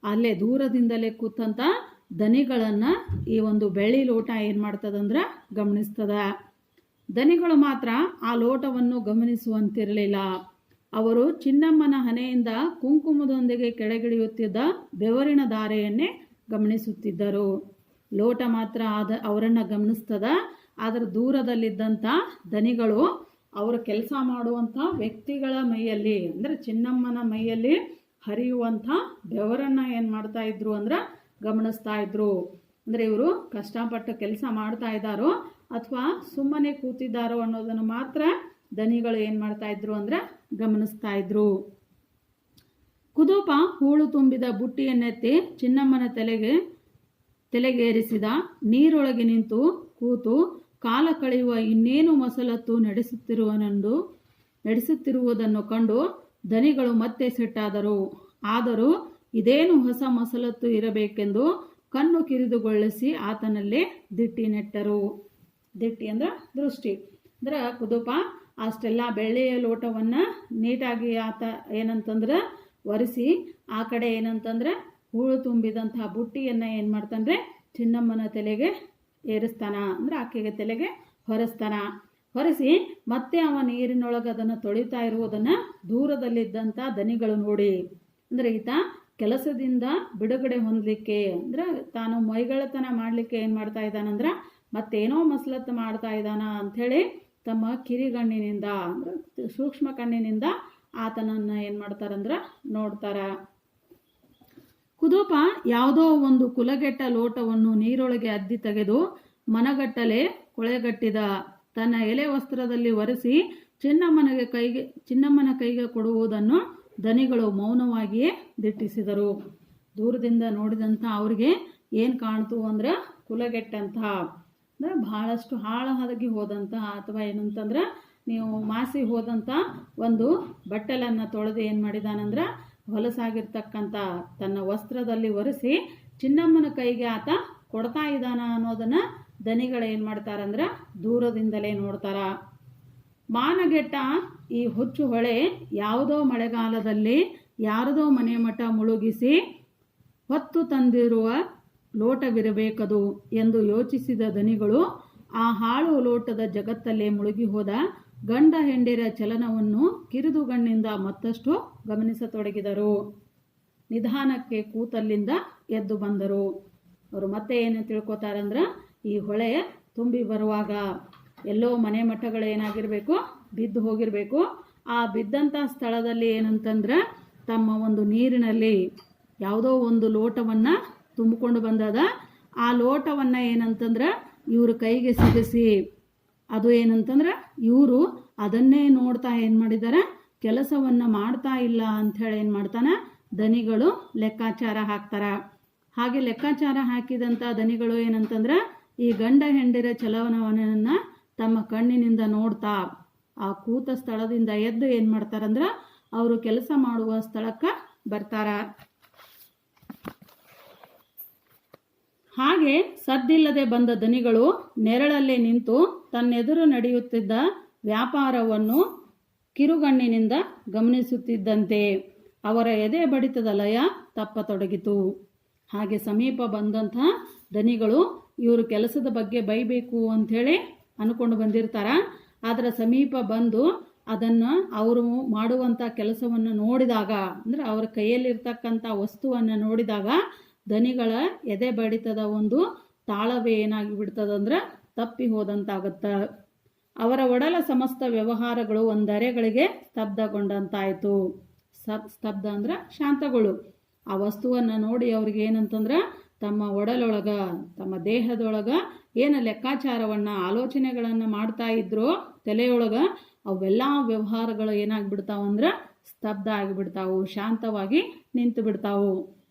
ಅಲ್ಲೇ ದೂರದಿಂದಲೇ ಕೂತಂಥ ದನಿಗಳನ್ನು ಈ ಒಂದು ಬೆಳ್ಳಿ ಲೋಟ ಏನು ಮಾಡ್ತದಂದ್ರೆ ಗಮನಿಸ್ತದ. ದನಿಗಳು ಮಾತ್ರ ಆ ಲೋಟವನ್ನು ಗಮನಿಸುವಂತಿರಲಿಲ್ಲ. ಅವರು ಚಿನ್ನಮ್ಮನ ಹಣೆಯಿಂದ ಕುಂಕುಮದೊಂದಿಗೆ ಕೆಳಗಿಳಿಯುತ್ತಿದ್ದ ಬೆವರಿನ ಧಾರೆಯನ್ನೇ ಗಮನಿಸುತ್ತಿದ್ದರು. ಲೋಟ ಮಾತ್ರ ಅವರನ್ನು ಗಮನಿಸ್ತದ. ಆದರೆ ದೂರದಲ್ಲಿದ್ದಂಥ ದನಿಗಳು ಅವರು ಕೆಲಸ ಮಾಡುವಂಥ ವ್ಯಕ್ತಿಗಳ ಮೈಯಲ್ಲಿ ಅಂದರೆ ಚಿನ್ನಮ್ಮನ ಮೈಯಲ್ಲಿ ಹರಿಯುವಂಥ ಬೆವರನ್ನು ಏನು ಮಾಡ್ತಾ ಇದ್ರು ಅಂದ್ರೆ ಗಮನಿಸ್ತಾ ಇದ್ರು. ಅಂದರೆ ಇವರು ಕಷ್ಟಪಟ್ಟು ಕೆಲಸ ಮಾಡ್ತಾ ಇದ್ದಾರೋ ಅಥವಾ ಸುಮ್ಮನೆ ಕೂತಿದ್ದಾರೋ ಅನ್ನೋದನ್ನು ಮಾತ್ರ ದನಿಗಳು ಏನು ಮಾಡ್ತಾ ಇದ್ರು ಅಂದ್ರೆ ಗಮನಿಸ್ತಾ ಇದ್ರು. ಕುದೂಪ ಹೂಳು ತುಂಬಿದ ಬುಟ್ಟಿಯನ್ನೆತ್ತಿ ಚಿನ್ನಮ್ಮನ ತಲೆಗೇರಿಸಿದ. ನೀರೊಳಗೆ ನಿಂತು ಕೂತು ಕಾಲ ಕಳೆಯುವ ಇನ್ನೇನು ಮಸಲತ್ತು ನಡೆಸುತ್ತಿರುವುದನ್ನು ಕಂಡು ದನಿಗಳು ಮತ್ತೆ ಸಿಟ್ಟಾದರು. ಆದರೂ ಇದೇನು ಹೊಸ ಮಸಲತ್ತು ಇರಬೇಕೆಂದು ಕಣ್ಣು ಕಿರಿದುಗೊಳಿಸಿ ಆತನಲ್ಲೇ ದಿಟ್ಟಿ ನೆಟ್ಟರು. ದಿಟ್ಟಿ ಅಂದ್ರೆ ದೃಷ್ಟಿ. ಅಂದ್ರೆ ಕುದೂಪ ಅಷ್ಟೆಲ್ಲ ಬೆಳ್ಳಿಯ ಲೋಟವನ್ನು ನೀಟಾಗಿ ಆತ ಏನಂತಂದ್ರೆ ಒರೆಸಿ ಆ ಕಡೆ ಏನಂತಂದ್ರೆ ಹೂಳು ತುಂಬಿದಂಥ ಬುಟ್ಟಿಯನ್ನು ಏನು ಮಾಡ್ತಾನೆ ಚಿನ್ನಮ್ಮನ ತಲೆಗೆ ಏರಿಸ್ತಾನ. ಅಂದರೆ ಆಕೆಗೆ ತಲೆಗೆ ಹೊರಿಸ್ತಾನ. ಹೊರಿಸಿ ಮತ್ತೆ ಅವ ನೀರಿನೊಳಗೆ ಅದನ್ನು ತೊಳಿತಾ ಇರುವುದನ್ನು ದೂರದಲ್ಲಿದ್ದಂಥ ದನಿಗಳು ನೋಡಿ ಅಂದರೆ ಈತ ಕೆಲಸದಿಂದ ಬಿಡುಗಡೆ ಹೊಂದಲಿಕ್ಕೆ ಅಂದರೆ ತಾನು ಮೈಗಳತನ ಮಾಡಲಿಕ್ಕೆ ಏನು ಮಾಡ್ತಾ ಇದ್ದಾನಂದ್ರೆ ಮತ್ತೇನೋ ಮಸಲತ್ತು ಮಾಡ್ತಾ ಇದ್ದಾನ ಅಂಥೇಳಿ ತಮ್ಮ ಕಿರಿಗಣ್ಣಿನಿಂದ ಅಂದರೆ ಸೂಕ್ಷ್ಮ ಕಣ್ಣಿನಿಂದ ಆತನನ್ನು ಏನು ಮಾಡ್ತಾರಂದ್ರೆ ನೋಡ್ತಾರ. ಕುದೂಪ ಯಾವುದೋ ಒಂದು ಕುಲಗೆಟ್ಟ ಲೋಟವನ್ನು ನೀರೊಳಗೆ ಅದ್ದಿ ತೆಗೆದು ಮನಗಟ್ಟಲೆ ಕೊಳೆಗಟ್ಟಿದ. ತನ್ನ ಎಲೆ ವಸ್ತ್ರದಲ್ಲಿ ಒರೆಸಿ ಚಿನ್ನಮ್ಮನ ಕೈಗೆ ಕೊಡುವುದನ್ನು ದನಿಗಳು ಮೌನವಾಗಿಯೇ ದಿಟ್ಟಿಸಿದರು. ದೂರದಿಂದ ನೋಡಿದಂಥ ಅವ್ರಿಗೆ ಏನು ಕಾಣ್ತು ಅಂದ್ರೆ ಕುಲಗೆಟ್ಟಂಥ ಅಂದರೆ ಬಹಳಷ್ಟು ಹಾಳಾಗಿ ಹೋದಂಥ ಅಥವಾ ಏನಂತಂದ್ರೆ ನೀವು ಮಾಸಿ ಹೋದಂಥ ಒಂದು ಬಟ್ಟಲನ್ನು ತೊಳೆದು ಏನು ಮಾಡಿದಾನಂದ್ರೆ ಹೊಲಸಾಗಿರ್ತಕ್ಕಂಥ ತನ್ನ ವಸ್ತ್ರದಲ್ಲಿ ಒರೆಸಿ ಚಿನ್ನಮ್ಮನ ಕೈಗೆ ಆತ ಕೊಡ್ತಾ ಇದ್ದಾನ ಅನ್ನೋದನ್ನು ದನಿಗಳು ಏನು ಮಾಡ್ತಾರಂದ್ರೆ ದೂರದಿಂದಲೇ ನೋಡ್ತಾರ. ಮಾನಗೆಟ್ಟ ಈ ಹುಚ್ಚು ಹೊಳೆ ಯಾವುದೋ ಮಳೆಗಾಲದಲ್ಲಿ ಯಾರದೋ ಮನೆ ಮಠ ಮುಳುಗಿಸಿ ಹೊತ್ತು ತಂದಿರುವ ಲೋಟವಿರಬೇಕದು ಎಂದು ಯೋಚಿಸಿದ ದನಿಗಳು ಆ ಹಾಳು ಲೋಟದ ಜಗತ್ತಲ್ಲೇ ಮುಳುಗಿ ಹೋದ ಗಂಡ ಹೆಂಡಿರ ಚಲನವನ್ನು ಕಿರಿದುಗಣ್ಣಿಂದ ಮತ್ತಷ್ಟು ಗಮನಿಸತೊಡಗಿದರು. ನಿಧಾನಕ್ಕೆ ಕೂತಲ್ಲಿಂದ ಎದ್ದು ಬಂದರು. ಅವರು ಮತ್ತೆ ಏನು ತಿಳ್ಕೊತಾರಂದ್ರೆ ಈ ಹೊಳೆ ತುಂಬಿ ಬರುವಾಗ ಎಲ್ಲೋ ಮನೆ ಮಠಗಳು ಏನಾಗಿರಬೇಕು ಬಿದ್ದು ಹೋಗಿರಬೇಕು. ಆ ಬಿದ್ದಂಥ ಸ್ಥಳದಲ್ಲಿ ಏನಂತಂದ್ರೆ ತಮ್ಮ ಒಂದು ನೀರಿನಲ್ಲಿ ಯಾವುದೋ ಒಂದು ಲೋಟವನ್ನು ತುಂಬಿಕೊಂಡು ಬಂದದ. ಆ ಲೋಟವನ್ನು ಏನಂತಂದ್ರೆ ಇವರು ಕೈಗೆ ಸಿಗಿಸಿ ಅದು ಏನಂತಂದ್ರೆ ಇವರು ಅದನ್ನೇ ನೋಡ್ತಾ ಏನು ಮಾಡಿದ್ದಾರೆ ಕೆಲಸವನ್ನು ಮಾಡ್ತಾ ಇಲ್ಲ ಅಂಥೇಳಿ ಏನು ಮಾಡ್ತಾನೆ ದನಿಗಳು ಲೆಕ್ಕಾಚಾರ ಹಾಕ್ತಾರ. ಹಾಗೆ ಲೆಕ್ಕಾಚಾರ ಹಾಕಿದಂಥ ದನಿಗಳು ಏನಂತಂದ್ರೆ ಈ ಗಂಡ ಹೆಂಡಿರ ಚಲನವಲನವನ್ನು ತಮ್ಮ ಕಣ್ಣಿನಿಂದ ನೋಡ್ತಾ ಆ ಕೂತ ಸ್ಥಳದಿಂದ ಎದ್ದು ಏನು ಮಾಡ್ತಾರಂದ್ರೆ ಅವರು ಕೆಲಸ ಮಾಡುವ ಸ್ಥಳಕ್ಕೆ ಬರ್ತಾರ. ಹಾಗೆ ಸದ್ದಿಲ್ಲದೆ ಬಂದ ದನಿಗಳು ನೆರಳಲ್ಲೇ ನಿಂತು ತನ್ನೆದುರು ನಡೆಯುತ್ತಿದ್ದ ವ್ಯಾಪಾರವನ್ನು ಕಿರುಗಣ್ಣಿನಿಂದ ಗಮನಿಸುತ್ತಿದ್ದಂತೆ ಅವರ ಎದೆ ಬಡಿತದ ಲಯ ತಪ್ಪತೊಡಗಿತು. ಹಾಗೆ ಸಮೀಪ ಬಂದಂಥ ದನಿಗಳು ಇವರು ಕೆಲಸದ ಬಗ್ಗೆ ಬೈಬೇಕು ಅಂಥೇಳಿ ಅಂದ್ಕೊಂಡು ಬಂದಿರ್ತಾರ. ಅದರ ಸಮೀಪ ಬಂದು ಅದನ್ನು ಅವರು ಮಾಡುವಂಥ ಕೆಲಸವನ್ನು ನೋಡಿದಾಗ ಅಂದರೆ ಅವರ ಕೈಯಲ್ಲಿರ್ತಕ್ಕಂಥ ವಸ್ತುವನ್ನು ನೋಡಿದಾಗ ದನಿಗಳ ಎದೆ ಬಡಿತದ ಒಂದು ತಾಳವೇ ಏನಾಗಿ ಬಿಡ್ತದಂದ್ರೆ ತಪ್ಪಿ ಹೋದಂತಾಗತ್ತೆ. ಅವರ ಒಡಲ ಸಮಸ್ತ ವ್ಯವಹಾರಗಳು ಒಂದರೆಗಳಿಗೆ ಸ್ತಬ್ಧಗೊಂಡಂತಾಯಿತು. ಸ್ತಬ್ಧ ಅಂದ್ರೆ ಶಾಂತಗಳು. ಆ ವಸ್ತುವನ್ನು ನೋಡಿ ಅವ್ರಿಗೆ ಏನಂತಂದ್ರೆ ತಮ್ಮ ಒಡಲೊಳಗೆ ತಮ್ಮ ದೇಹದೊಳಗೆ ಏನು ಲೆಕ್ಕಾಚಾರವನ್ನು ಆಲೋಚನೆಗಳನ್ನು ಮಾಡ್ತಾ ಇದ್ರೋ ತಲೆಯೊಳಗೆ ಅವೆಲ್ಲ ವ್ಯವಹಾರಗಳು ಏನಾಗ್ಬಿಡ್ತಾವಂದ್ರೆ ಸ್ತಬ್ಧ ಆಗಿಬಿಡ್ತಾವು, ಶಾಂತವಾಗಿ ನಿಂತು ಬಿಡ್ತಾವು.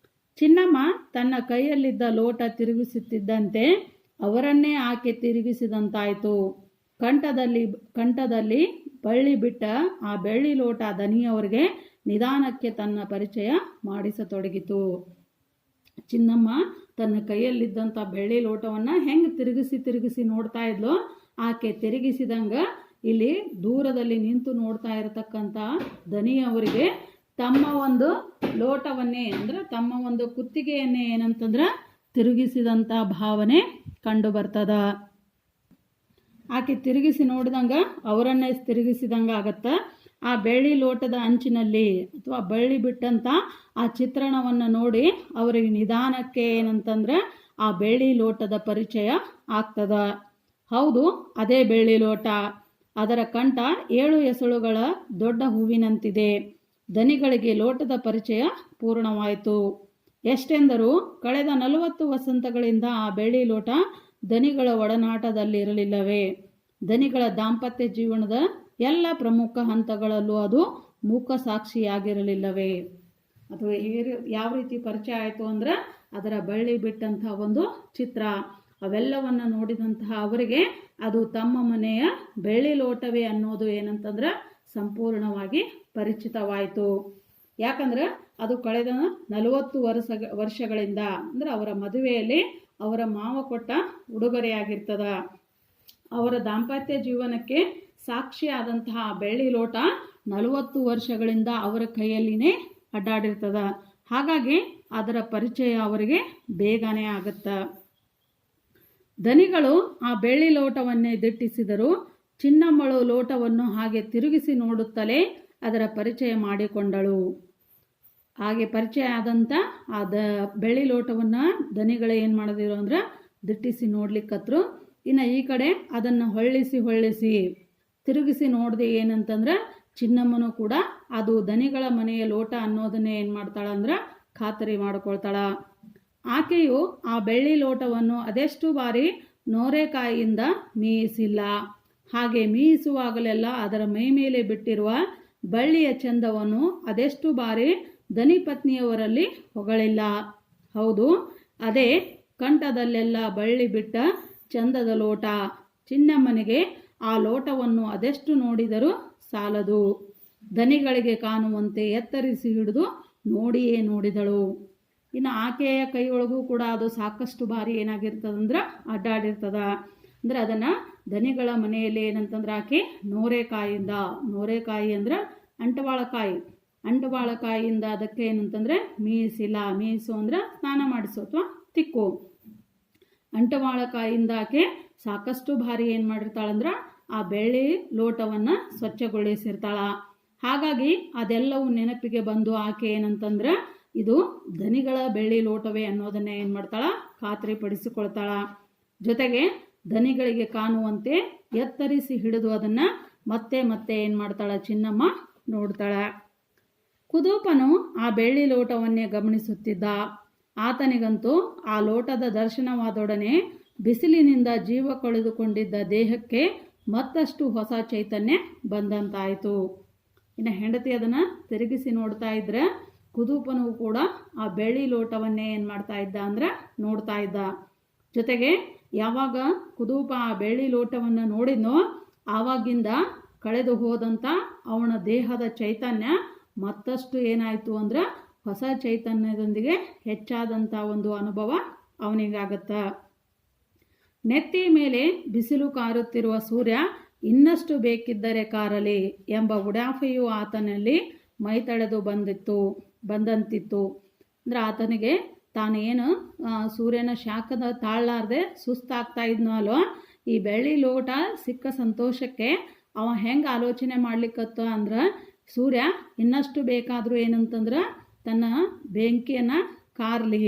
ಚಿನ್ನಮ್ಮ ತನ್ನ ಕೈಯಲ್ಲಿದ್ದ ಲೋಟ ತಿರುಗಿಸುತ್ತಿದ್ದಂತೆ ಅವರನ್ನೇ ಆಕೆ ತಿರುಗಿಸಿದಂತಾಯಿತು. ಕಂಠದಲ್ಲಿ ಬಳ್ಳಿ ಬಿಟ್ಟ ಆ ಬೆಳ್ಳಿ ಲೋಟ ದನಿಯವರಿಗೆ ನಿಧಾನಕ್ಕೆ ತನ್ನ ಪರಿಚಯ ಮಾಡಿಸತೊಡಗಿತು. ಚಿನ್ನಮ್ಮ ತನ್ನ ಕೈಯಲ್ಲಿದ್ದಂಥ ಬೆಳ್ಳಿ ಲೋಟವನ್ನು ಹೆಂಗೆ ತಿರುಗಿಸಿ ನೋಡ್ತಾ ಇದ್ಲೋ, ಆಕೆ ತಿರುಗಿಸಿದಂಗ ಇಲ್ಲಿ ದೂರದಲ್ಲಿ ನಿಂತು ನೋಡ್ತಾ ಇರತಕ್ಕಂಥ ದನಿಯವರಿಗೆ ತಮ್ಮ ಒಂದು ಲೋಟವನ್ನೇ ಅಂದ್ರೆ ತಮ್ಮ ಒಂದು ಕುತ್ತಿಗೆಯನ್ನೇ ಏನಂತಂದ್ರೆ ತಿರುಗಿಸಿದಂಥ ಭಾವನೆ ಕಂಡು ಬರ್ತದ. ಆಕೆ ತಿರುಗಿಸಿ ನೋಡಿದಂಗ ಅವರನ್ನೇ ತಿರುಗಿಸಿದಂಗ ಆಗತ್ತ. ಆ ಬೆಳ್ಳಿ ಲೋಟದ ಅಂಚಿನಲ್ಲಿ ಅಥವಾ ಬಳ್ಳಿ ಬಿಟ್ಟಂಥ ಆ ಚಿತ್ರಣವನ್ನು ನೋಡಿ ಅವರಿಗೆ ನಿಧಾನಕ್ಕೆ ಏನಂತಂದ್ರೆ ಆ ಬೆಳ್ಳಿ ಲೋಟದ ಪರಿಚಯ ಆಗ್ತದ. ಹೌದು, ಅದೇ ಬೆಳ್ಳಿ ಲೋಟ. ಅದರ ಕಂಠ 7 ಎಸಳುಗಳ ದೊಡ್ಡ ಹೂವಿನಂತಿದೆ. ದನಿಗಳಿಗೆ ಲೋಟದ ಪರಿಚಯ ಪೂರ್ಣವಾಯಿತು. ಎಷ್ಟೆಂದರೂ ಕಳೆದ 40 ವಸಂತಗಳಿಂದ ಆ ಬೆಳ್ಳಿ ಲೋಟ ದನಿಗಳ ಒಡನಾಟದಲ್ಲಿರಲಿಲ್ಲವೇ? ದನಿಗಳ ದಾಂಪತ್ಯ ಜೀವನದ ಎಲ್ಲ ಪ್ರಮುಖ ಹಂತಗಳಲ್ಲೂ ಅದು ಮೂಕ ಸಾಕ್ಷಿಯಾಗಿರಲಿಲ್ಲವೇ? ಅಥವಾ ಯಾವ ರೀತಿ ಪರಿಚಯ ಆಯಿತು ಅಂದ್ರೆ ಅದರ ಬಳ್ಳಿ ಬಿಟ್ಟಂಥ ಒಂದು ಚಿತ್ರ, ಅವೆಲ್ಲವನ್ನು ನೋಡಿದಂತಹ ಅವರಿಗೆ ಅದು ತಮ್ಮ ಮನೆಯ ಬೆಳ್ಳಿ ಲೋಟವೇ ಅನ್ನೋದು ಏನಂತಂದ್ರೆ ಸಂಪೂರ್ಣವಾಗಿ ಪರಿಚಿತವಾಯಿತು. ಯಾಕಂದ್ರೆ ಅದು ಕಳೆದ 40 ವರ್ಷಗಳಿಂದ ಅಂದ್ರೆ ಅವರ ಮದುವೆಯಲ್ಲಿ ಅವರ ಮಾವ ಕೊಟ್ಟ ಉಡುಗೊರೆಯಾಗಿರ್ತದ. ಅವರ ದಾಂಪತ್ಯ ಜೀವನಕ್ಕೆ ಸಾಕ್ಷಿಯಾದಂತಹ ಬೆಳ್ಳಿ ಲೋಟ 40 ವರ್ಷಗಳಿಂದ ಅವರ ಕೈಯಲ್ಲಿನೇ ಅಡ್ಡಾಡಿರ್ತದ. ಹಾಗಾಗಿ ಅದರ ಪರಿಚಯ ಅವರಿಗೆ ಬೇಗನೆ ಆಗುತ್ತೆ. ದನಿಗಳು ಆ ಬೆಳ್ಳಿ ಲೋಟವನ್ನೇ ದಿಟ್ಟಿಸಿದರು. ಚಿನ್ನಮ್ಮಳು ಲೋಟವನ್ನು ಹಾಗೆ ತಿರುಗಿಸಿ ನೋಡುತ್ತಲೇ ಅದರ ಪರಿಚಯ ಮಾಡಿಕೊಂಡಳು. ಹಾಗೆ ಪರಿಚಯ ಆದಂಥ ಆ ಬೆಳ್ಳಿ ಲೋಟವನ್ನು ದನಿಗಳು ಏನು ಮಾಡಿದ್ರು ಅಂದ್ರೆ ದಿಟ್ಟಿಸಿ ನೋಡ್ಲಿಕ್ಕತ್ರು. ಇನ್ನು ಈ ಕಡೆ ಅದನ್ನು ಹೊಳ್ಳಿಸಿ ತಿರುಗಿಸಿ ನೋಡಿದೆ ಏನಂತಂದ್ರೆ ಚಿನ್ನಮ್ಮನೂ ಕೂಡ ಅದು ದನಿಗಳ ಮನೆಯ ಲೋಟ ಅನ್ನೋದನ್ನೇ ಏನು ಮಾಡ್ತಾಳಂದ್ರೆ ಖಾತರಿ ಮಾಡ್ಕೊಳ್ತಾಳ. ಆಕೆಯು ಆ ಬೆಳ್ಳಿ ಲೋಟವನ್ನು ಅದೆಷ್ಟು ಬಾರಿ ನೋರೆಕಾಯಿಯಿಂದ ಮೀಯಿಸಿಲ್ಲ. ಹಾಗೆ ಮೀಯಿಸುವಾಗಲೆಲ್ಲ ಅದರ ಮೈ ಮೇಲೆ ಬಿಟ್ಟಿರುವ ಬಳ್ಳಿಯ ಚಂದವನ್ನು ಅದೆಷ್ಟು ಬಾರಿ ದನಿ ಪತ್ನಿಯವರಲ್ಲಿ ಹೊಗಳಿಲ್ಲ. ಹೌದು, ಅದೇ ಕಂಠದಲ್ಲೆಲ್ಲ ಬಳ್ಳಿ ಬಿಟ್ಟ ಚಂದದ ಲೋಟ. ಚಿನ್ನಮ್ಮನಿಗೆ ಆ ಲೋಟವನ್ನು ಅದೆಷ್ಟು ನೋಡಿದರೂ ಸಾಲದು. ದನಿಗಳಿಗೆ ಕಾಣುವಂತೆ ಎತ್ತರಿಸಿ ಹಿಡಿದು ನೋಡಿಯೇ ನೋಡಿದಳು. ಇನ್ನು ಆಕೆಯ ಕೈಯೊಳಗೂ ಕೂಡ ಅದು ಸಾಕಷ್ಟು ಬಾರಿ ಏನಾಗಿರ್ತದಂದ್ರೆ ಅಡ್ಡಾಡಿರ್ತದ. ಅಂದ್ರೆ ಅದನ್ನು ದನಿಗಳ ಮನೆಯಲ್ಲಿ ಏನಂತಂದ್ರೆ ಆಕೆ ನೋರೆಕಾಯಿ ಅಂದ್ರೆ ಅಂಟವಾಳಕಾಯಿಯಿಂದ ಅದಕ್ಕೆ ಏನಂತಂದ್ರೆ ಮೀಯಿಸಿಲ್ಲ. ಮೀಯಿಸು ಅಂದ್ರೆ ಸ್ನಾನ ಮಾಡಿಸು ಅಥವಾ ತಿಕ್ಕು. ಅಂಟವಾಳಕಾಯಿಯಿಂದ ಆಕೆ ಸಾಕಷ್ಟು ಬಾರಿ ಏನು ಮಾಡಿರ್ತಾಳಂದ್ರೆ ಆ ಬೆಳ್ಳಿ ಲೋಟವನ್ನು ಸ್ವಚ್ಛಗೊಳಿಸಿರ್ತಾಳ. ಹಾಗಾಗಿ ಅದೆಲ್ಲವೂ ನೆನಪಿಗೆ ಬಂದು ಆಕೆ ಏನಂತಂದ್ರೆ ಇದು ದನಿಗಳ ಬೆಳ್ಳಿ ಲೋಟವೇ ಅನ್ನೋದನ್ನೇ ಏನು ಮಾಡ್ತಾಳ ಖಾತ್ರಿಪಡಿಸಿಕೊಳ್ತಾಳ. ಜೊತೆಗೆ ದನಿಗಳಿಗೆ ಕಾಣುವಂತೆ ಎತ್ತರಿಸಿ ಹಿಡಿದು ಅದನ್ನು ಮತ್ತೆ ಏನು ಮಾಡ್ತಾಳ ಚಿನ್ನಮ್ಮ ನೋಡ್ತಾಳ. ಕುದೂಪನು ಆ ಬೆಳ್ಳಿ ಲೋಟವನ್ನೇ ಗಮನಿಸುತ್ತಿದ್ದ. ಆತನಿಗಂತೂ ಆ ಲೋಟದ ದರ್ಶನವಾದೊಡನೆ ಬಿಸಿಲಿನಿಂದ ಜೀವ ಕಳೆದುಕೊಂಡಿದ್ದ ದೇಹಕ್ಕೆ ಮತ್ತಷ್ಟು ಹೊಸ ಚೈತನ್ಯ ಬಂದಂತಾಯಿತು. ಇನ್ನು ಹೆಂಡತಿ ಅದನ್ನು ತಿರುಗಿಸಿ ನೋಡ್ತಾ ಇದ್ರೆ ಕುದೂಪನು ಕೂಡ ಆ ಬೆಳ್ಳಿ ಲೋಟವನ್ನೇ ಏನು ಮಾಡ್ತಾ ಇದ್ದ ಅಂದ್ರೆ ನೋಡ್ತಾ ಇದ್ದ. ಜೊತೆಗೆ ಯಾವಾಗ ಕುದೂಪ ಆ ಬೆಳ್ಳಿ ಲೋಟವನ್ನು ನೋಡಿದ್ನೋ ಆವಾಗಿಂದ ಕಳೆದು ಹೋದಂಥ ಅವನ ದೇಹದ ಚೈತನ್ಯ ಮತ್ತಷ್ಟು ಏನಾಯಿತು ಅಂದ್ರೆ ಹೊಸ ಚೈತನ್ಯದೊಂದಿಗೆ ಹೆಚ್ಚಾದಂಥ ಒಂದು ಅನುಭವ ಅವನಿಗಾಗತ್ತ. ನೆತ್ತಿ ಮೇಲೆ ಬಿಸಿಲು ಕಾರುತ್ತಿರುವ ಸೂರ್ಯ ಇನ್ನಷ್ಟು ಬೇಕಿದ್ದರೆ ಕಾರಲಿ ಎಂಬ ಉಡಾಫೆಯು ಆತನಲ್ಲಿ ಮೈತಳೆದು ಬಂದಂತಿತ್ತು. ಅಂದ್ರೆ ಆತನಿಗೆ ತಾನೇನು ಸೂರ್ಯನ ಶಾಖದ ತಾಳಲಾರದೆ ಸುಸ್ತಾಗ್ತಾ ಇದ್ನೋ ಅಲ್ವ, ಈ ಬೆಳ್ಳಿ ಲೋಟ ಸಿಕ್ಕ ಸಂತೋಷಕ್ಕೆ ಅವ ಹೆಂಗೆ ಆಲೋಚನೆ ಮಾಡ್ಲಿಕ್ಕತ್ತ ಅಂದ್ರೆ ಸೂರ್ಯ ಇನ್ನಷ್ಟು ಬೇಕಾದರೂ ಏನಂತಂದ್ರೆ ತನ್ನ ಬೆಂಕಿಯನ್ನು ಕಾರ್ಲಿ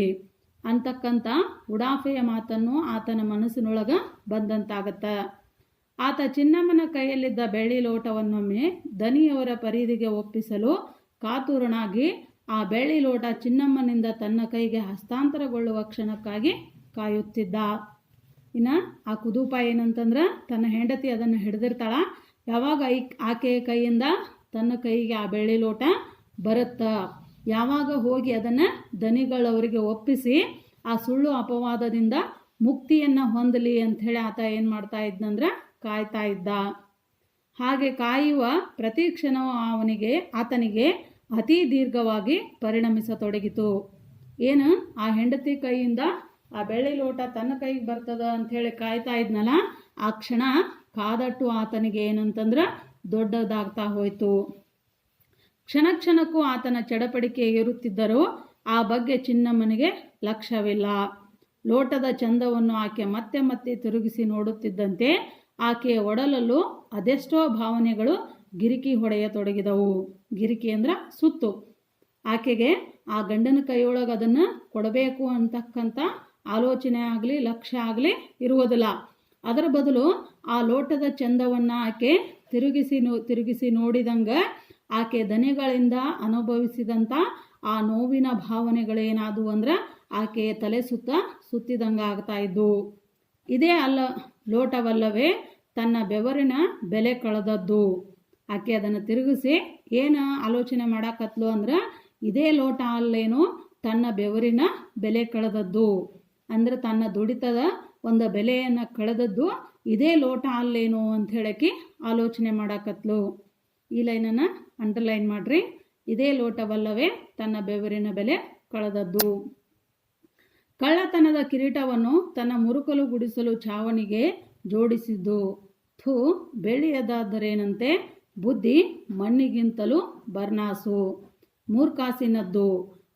ಅಂತಕ್ಕಂಥ ಉಡಾಫೆಯ ಮಾತನ್ನು ಆತನ ಮನಸ್ಸಿನೊಳಗೆ ಬಂದಂತಾಗತ್ತೆ. ಆತ ಚಿನ್ನಮ್ಮನ ಕೈಯಲ್ಲಿದ್ದ ಬೆಳ್ಳಿ ಲೋಟವನ್ನೊಮ್ಮೆ ದನಿಯವರ ಪರಿಧಿಗೆ ಒಪ್ಪಿಸಲು ಕಾತುರನಾಗಿ ಆ ಬೆಳ್ಳಿ ಲೋಟ ಚಿನ್ನಮ್ಮನಿಂದ ತನ್ನ ಕೈಗೆ ಹಸ್ತಾಂತರಗೊಳ್ಳುವ ಕ್ಷಣಕ್ಕಾಗಿ ಕಾಯುತ್ತಿದ್ದ. ಇನ್ನು ಆ ಕುದೂಪ ಏನಂತಂದ್ರೆ ತನ್ನ ಹೆಂಡತಿ ಅದನ್ನು ಹಿಡಿದಿರ್ತಾಳ. ಯಾವಾಗ ಆಕೆಯ ಕೈಯಿಂದ ತನ್ನ ಕೈಗೆ ಆ ಬೆಳ್ಳಿ ಲೋಟ ಬರುತ್ತಾ, ಯಾವಾಗ ಹೋಗಿ ಅದನ್ನು ದನಿಗಳವರಿಗೆ ಒಪ್ಪಿಸಿ ಆ ಸುಳ್ಳು ಅಪವಾದದಿಂದ ಮುಕ್ತಿಯನ್ನು ಹೊಂದಲಿ ಅಂಥೇಳಿ ಆತ ಏನು ಮಾಡ್ತಾ ಇದ್ನಂದ್ರೆ ಕಾಯ್ತಾ ಇದ್ದ. ಹಾಗೆ ಕಾಯುವ ಪ್ರತಿ ಕ್ಷಣವೂ ಆತನಿಗೆ ಅತಿ ದೀರ್ಘವಾಗಿ ಪರಿಣಮಿಸತೊಡಗಿತು. ಏನು ಆ ಹೆಂಡತಿ ಕೈಯಿಂದ ಆ ಬೆಳ್ಳಿ ಲೋಟ ತನ್ನ ಕೈಗೆ ಬರ್ತದ ಅಂಥೇಳಿ ಕಾಯ್ತಾ ಇದ್ನಲ್ಲ, ಆ ಕ್ಷಣ ಕಾದಟ್ಟು ಆತನಿಗೆ ಏನಂತಂದ್ರೆ ದೊಡ್ಡದಾಗ್ತಾ ಹೋಯಿತು. ಕ್ಷಣ ಕ್ಷಣಕ್ಕೂ ಆತನ ಚಡಪಡಿಕೆ ಏರುತ್ತಿದ್ದರೂ ಆ ಬಗ್ಗೆ ಚಿನ್ನಮ್ಮನಿಗೆ ಲಕ್ಷ್ಯವಿಲ್ಲ. ಲೋಟದ ಚಂದವನ್ನು ಆಕೆ ಮತ್ತೆ ಮತ್ತೆ ತಿರುಗಿಸಿ ನೋಡುತ್ತಿದ್ದಂತೆ ಆಕೆಯ ಒಡಲಲ್ಲೂ ಅದೆಷ್ಟೋ ಭಾವನೆಗಳು ಗಿರಿಕಿ ಹೊಡೆಯತೊಡಗಿದವು. ಗಿರಿಕಿ ಅಂದ್ರೆ ಸುತ್ತು. ಆಕೆಗೆ ಆ ಗಂಡನ ಕೈಯೊಳಗೆ ಅದನ್ನು ಕೊಡಬೇಕು ಅಂತಕ್ಕಂಥ ಆಲೋಚನೆ ಆಗಲಿ ಲಕ್ಷ್ಯ ಆಗಲಿ ಇರುವುದಿಲ್ಲ. ಅದರ ಬದಲು ಆ ಲೋಟದ ಚಂದವನ್ನು ಆಕೆ ತಿರುಗಿಸಿ ನೋಡಿದಂಗೆ ಆಕೆ ದನಿಗಳಿಂದ ಅನುಭವಿಸಿದಂಥ ಆ ನೋವಿನ ಭಾವನೆಗಳೇನಾದವು ಅಂದ್ರೆ ಆಕೆಯ ತಲೆ ಸುತ್ತಿದಂಗೆ ಆಗ್ತಾ ಇದ್ದು. ಇದೇ ಲೋಟವಲ್ಲವೇ ತನ್ನ ಬೆವರಿನ ಬೆಲೆ ಕಳೆದದ್ದು. ಆಕೆ ಅದನ್ನು ತಿರುಗಿಸಿ ಏನು ಆಲೋಚನೆ ಮಾಡಾಕತ್ಲು ಅಂದ್ರೆ ಇದೇ ಲೋಟ ಅಲ್ಲೇನು ತನ್ನ ಬೆವರಿನ ಬೆಲೆ ಕಳೆದದ್ದು, ಅಂದ್ರೆ ತನ್ನ ದುಡಿತದ ಒಂದು ಬೆಲೆಯನ್ನು ಕಳೆದದ್ದು ಇದೇ ಲೋಟ ಅಲ್ಲೇನು ಅಂತ ಹೇಳಕ್ಕೆ ಆಲೋಚನೆ ಮಾಡಾಕತ್ಲು. ಈ ಲೈನನ್ನು ಅಂಡರ್ಲೈನ್ ಮಾಡ್ರಿ. ಇದೇ ಲೋಟವಲ್ಲವೇ ತನ್ನ ಬೆವರಿನ ಬೆಲೆ ಕಳೆದದ್ದು. ಕಳ್ಳತನದ ಕಿರೀಟವನ್ನು ತನ್ನ ಮುರುಕಲು ಗುಡಿಸಲು ಚಾವಣಿಗೆ ಜೋಡಿಸಿದ್ದು. ಬೆಳ್ಳಿಯದಾದರೇನಂತೆ, ಬುದ್ಧಿ ಮಣ್ಣಿಗಿಂತಲೂ ಬರ್ನಾಸು. ಮೂರ್ಖಾಸಿನದ್ದು.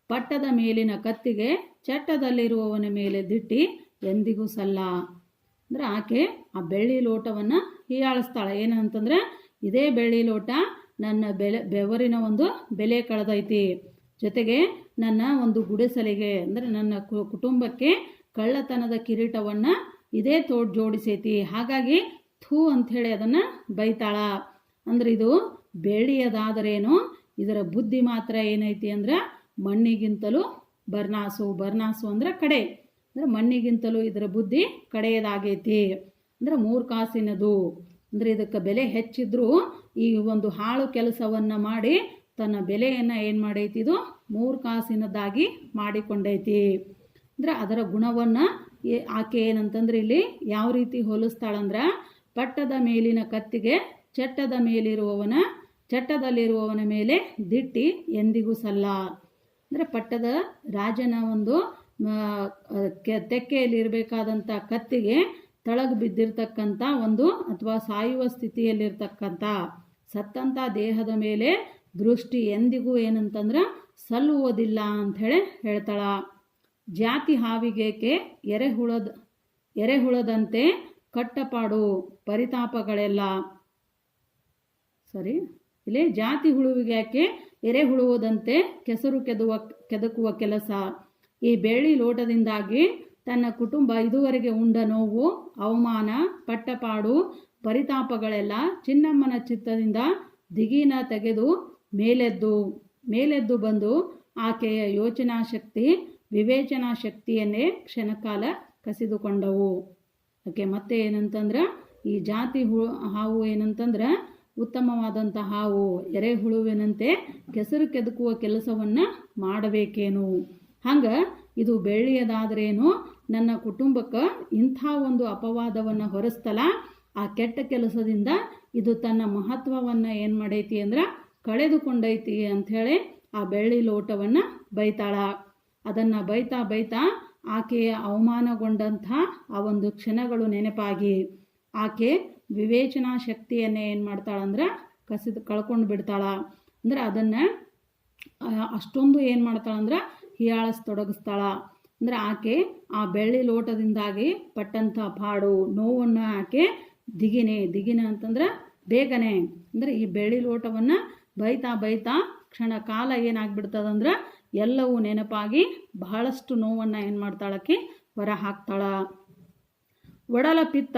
ಪಟ್ಟದ ಮೇಲಿನ ಕತ್ತಿಗೆ ಚಟ್ಟದಲ್ಲಿರುವವನ ಮೇಲೆ ದಿಟ್ಟಿ ಎಂದಿಗೂ ಸಲ್ಲ. ಅಂದ್ರೆ ಆಕೆ ಆ ಬೆಳ್ಳಿ ಲೋಟವನ್ನು ಹೀಯಾಳಿಸ್ತಾಳೆ. ಏನಂತಂದ್ರೆ ಇದೇ ಬೆಳ್ಳಿ ಲೋಟ ನನ್ನ ಬೆವರಿನ ಒಂದು ಬೆಲೆ ಕಳೆದೈತಿ, ಜೊತೆಗೆ ನನ್ನ ಒಂದು ಗುಡಿಸಲಿಗೆ ಅಂದರೆ ನನ್ನ ಕುಟುಂಬಕ್ಕೆ ಕಳ್ಳತನದ ಕಿರೀಟವನ್ನು ಇದೇ ಜೋಡಿಸೈತಿ. ಹಾಗಾಗಿ ಅಂಥೇಳಿ ಅದನ್ನು ಬೈತಾಳ. ಅಂದ್ರೆ ಇದು ಬೆಳ್ಳಿಯದಾದರೇನು, ಇದರ ಬುದ್ಧಿ ಮಾತ್ರ ಏನೈತಿ ಅಂದ್ರೆ ಮಣ್ಣಿಗಿಂತಲೂ ಬರ್ನಾಸು ಅಂದ್ರೆ ಕಡೆ, ಅಂದ್ರೆ ಮಣ್ಣಿಗಿಂತಲೂ ಇದರ ಬುದ್ಧಿ ಕಡೆಯದಾಗೈತಿ. ಅಂದ್ರೆ ಮೂರ್ಖಾಸಿನದು. ಅಂದರೆ ಇದಕ್ಕೆ ಬೆಲೆ ಹೆಚ್ಚಿದ್ರೂ ಈ ಒಂದು ಹಾಳು ಕೆಲಸವನ್ನು ಮಾಡಿ ತನ್ನ ಬೆಲೆಯನ್ನು ಏನು ಮಾಡೈತಿ, ಇದು ಮೂರ್ಖಾಸಿನದಾಗಿ ಮಾಡಿಕೊಂಡೈತಿ. ಅಂದರೆ ಅದರ ಗುಣವನ್ನು ಆಕೆ ಏನಂತಂದ್ರೆ ಇಲ್ಲಿ ಯಾವ ರೀತಿ ಹೋಲಿಸ್ತಾಳಂದ್ರೆ, ಪಟ್ಟದ ಮೇಲಿನ ಕತ್ತಿಗೆ ಚಟ್ಟದಲ್ಲಿರುವವನ ಮೇಲೆ ದಿಟ್ಟಿ ಎಂದಿಗೂ ಸಲ್ಲ. ಅಂದರೆ ಪಟ್ಟದ ರಾಜನ ಒಂದು ತೆಕ್ಕೆಯಲ್ಲಿರಬೇಕಾದಂಥ ಕತ್ತಿಗೆ ತಳಗ ಬಿದ್ದಿರ್ತಕ್ಕಂಥ ಒಂದು ಅಥವಾ ಸಾಯುವ ಸ್ಥಿತಿಯಲ್ಲಿರ್ತಕ್ಕಂಥ ಸತ್ತಂಥ ದೇಹದ ಮೇಲೆ ದೃಷ್ಟಿ ಎಂದಿಗೂ ಏನಂತಂದ್ರೆ ಸಲ್ಲುವುದಿಲ್ಲ ಅಂಥೇಳಿ ಹೇಳ್ತಾಳ. ಜಾತಿ ಹಾವಿಗೇಕೆ ಎರೆಹುಳದಂತೆ ಕಟ್ಟಪಾಡು ಪರಿತಾಪಗಳೆಲ್ಲ. ಇಲ್ಲಿ ಜಾತಿ ಹುಳುವಿಗೆ ಯಾಕೆ ಎರೆಹುಳುವುದಂತೆ ಕೆಸರು ಕೆದಕುವ ಕೆಲಸ. ಈ ಬೆಳ್ಳಿ ಲೋಟದಿಂದಾಗಿ ತನ್ನ ಕುಟುಂಬ ಇದುವರೆಗೆ ಉಂಡ ನೋವು, ಅವಮಾನ, ಪಟ್ಟಪಾಡು, ಪರಿತಾಪಗಳೆಲ್ಲ ಚಿನ್ನಮ್ಮನ ಚಿತ್ತದಿಂದ ದಿಗಿನ ತೆಗೆದು ಮೇಲೆದ್ದು ಬಂದು ಆಕೆಯ ಯೋಚನಾ ಶಕ್ತಿ, ವಿವೇಚನಾ ಶಕ್ತಿಯನ್ನೇ ಕ್ಷಣಕಾಲ ಕಸಿದುಕೊಂಡವು. ಓಕೆ, ಮತ್ತೆ ಏನಂತಂದ್ರೆ ಈ ಜಾತಿ ಹಾವು ಏನಂತಂದ್ರೆ ಉತ್ತಮವಾದಂಥ ಹಾವು, ಎರೆಹುಳುವಿನಂತೆ ಕೆಸರು ಕೆದಕುವ ಕೆಲಸವನ್ನು ಮಾಡಬೇಕೇನು. ಹಂಗೆ ಇದು ಬೆಳ್ಳಿಯದಾದ್ರೇನು ನನ್ನ ಕುಟುಂಬಕ್ಕೆ ಇಂಥ ಒಂದು ಅಪವಾದವನ್ನು ಹೊರಿಸ್ತಲ್ಲ, ಆ ಕೆಟ್ಟ ಕೆಲಸದಿಂದ ಇದು ತನ್ನ ಮಹತ್ವವನ್ನು ಏನು ಮಾಡೈತಿ ಅಂದ್ರೆ ಕಳೆದುಕೊಂಡೈತಿ ಅಂಥೇಳಿ ಆ ಬೆಳ್ಳಿ ಲೋಟವನ್ನು ಬೈತಾಳ. ಅದನ್ನು ಬೈತಾ ಆಕೆಯ ಅವಮಾನಗೊಂಡಂಥ ಆ ಒಂದು ಕ್ಷಣಗಳು ನೆನಪಾಗಿ ಆಕೆ ವಿವೇಚನಾ ಶಕ್ತಿಯನ್ನೇ ಏನು ಮಾಡ್ತಾಳಂದ್ರೆ ಕಳ್ಕೊಂಡು ಬಿಡ್ತಾಳ. ಅಂದ್ರೆ ಅದನ್ನು ಅಷ್ಟೊಂದು ಏನು ಮಾಡ್ತಾಳಂದ್ರೆ ಹೀಯಾಳಿಸ್ತೊಡಗಿಸ್ತಾಳ. ಅಂದರೆ ಆಕೆ ಆ ಬೆಳ್ಳಿ ಲೋಟದಿಂದಾಗಿ ಪಟ್ಟಂಥ ಪಾಡು ನೋವನ್ನು ಆಕೆ ದಿಗಿನೆ ಅಂತಂದ್ರೆ ಬೇಗನೆ, ಅಂದರೆ ಈ ಬೆಳ್ಳಿ ಲೋಟವನ್ನು ಬೈತಾ ಕ್ಷಣ ಕಾಲ ಏನಾಗ್ಬಿಡ್ತದಂದ್ರೆ ಎಲ್ಲವೂ ನೆನಪಾಗಿ ಬಹಳಷ್ಟು ನೋವನ್ನು ಏನು ಮಾಡ್ತಾಳಕ್ಕೆ ಹೊರ ಹಾಕ್ತಾಳ. ಒಡಲ ಪಿತ್ತ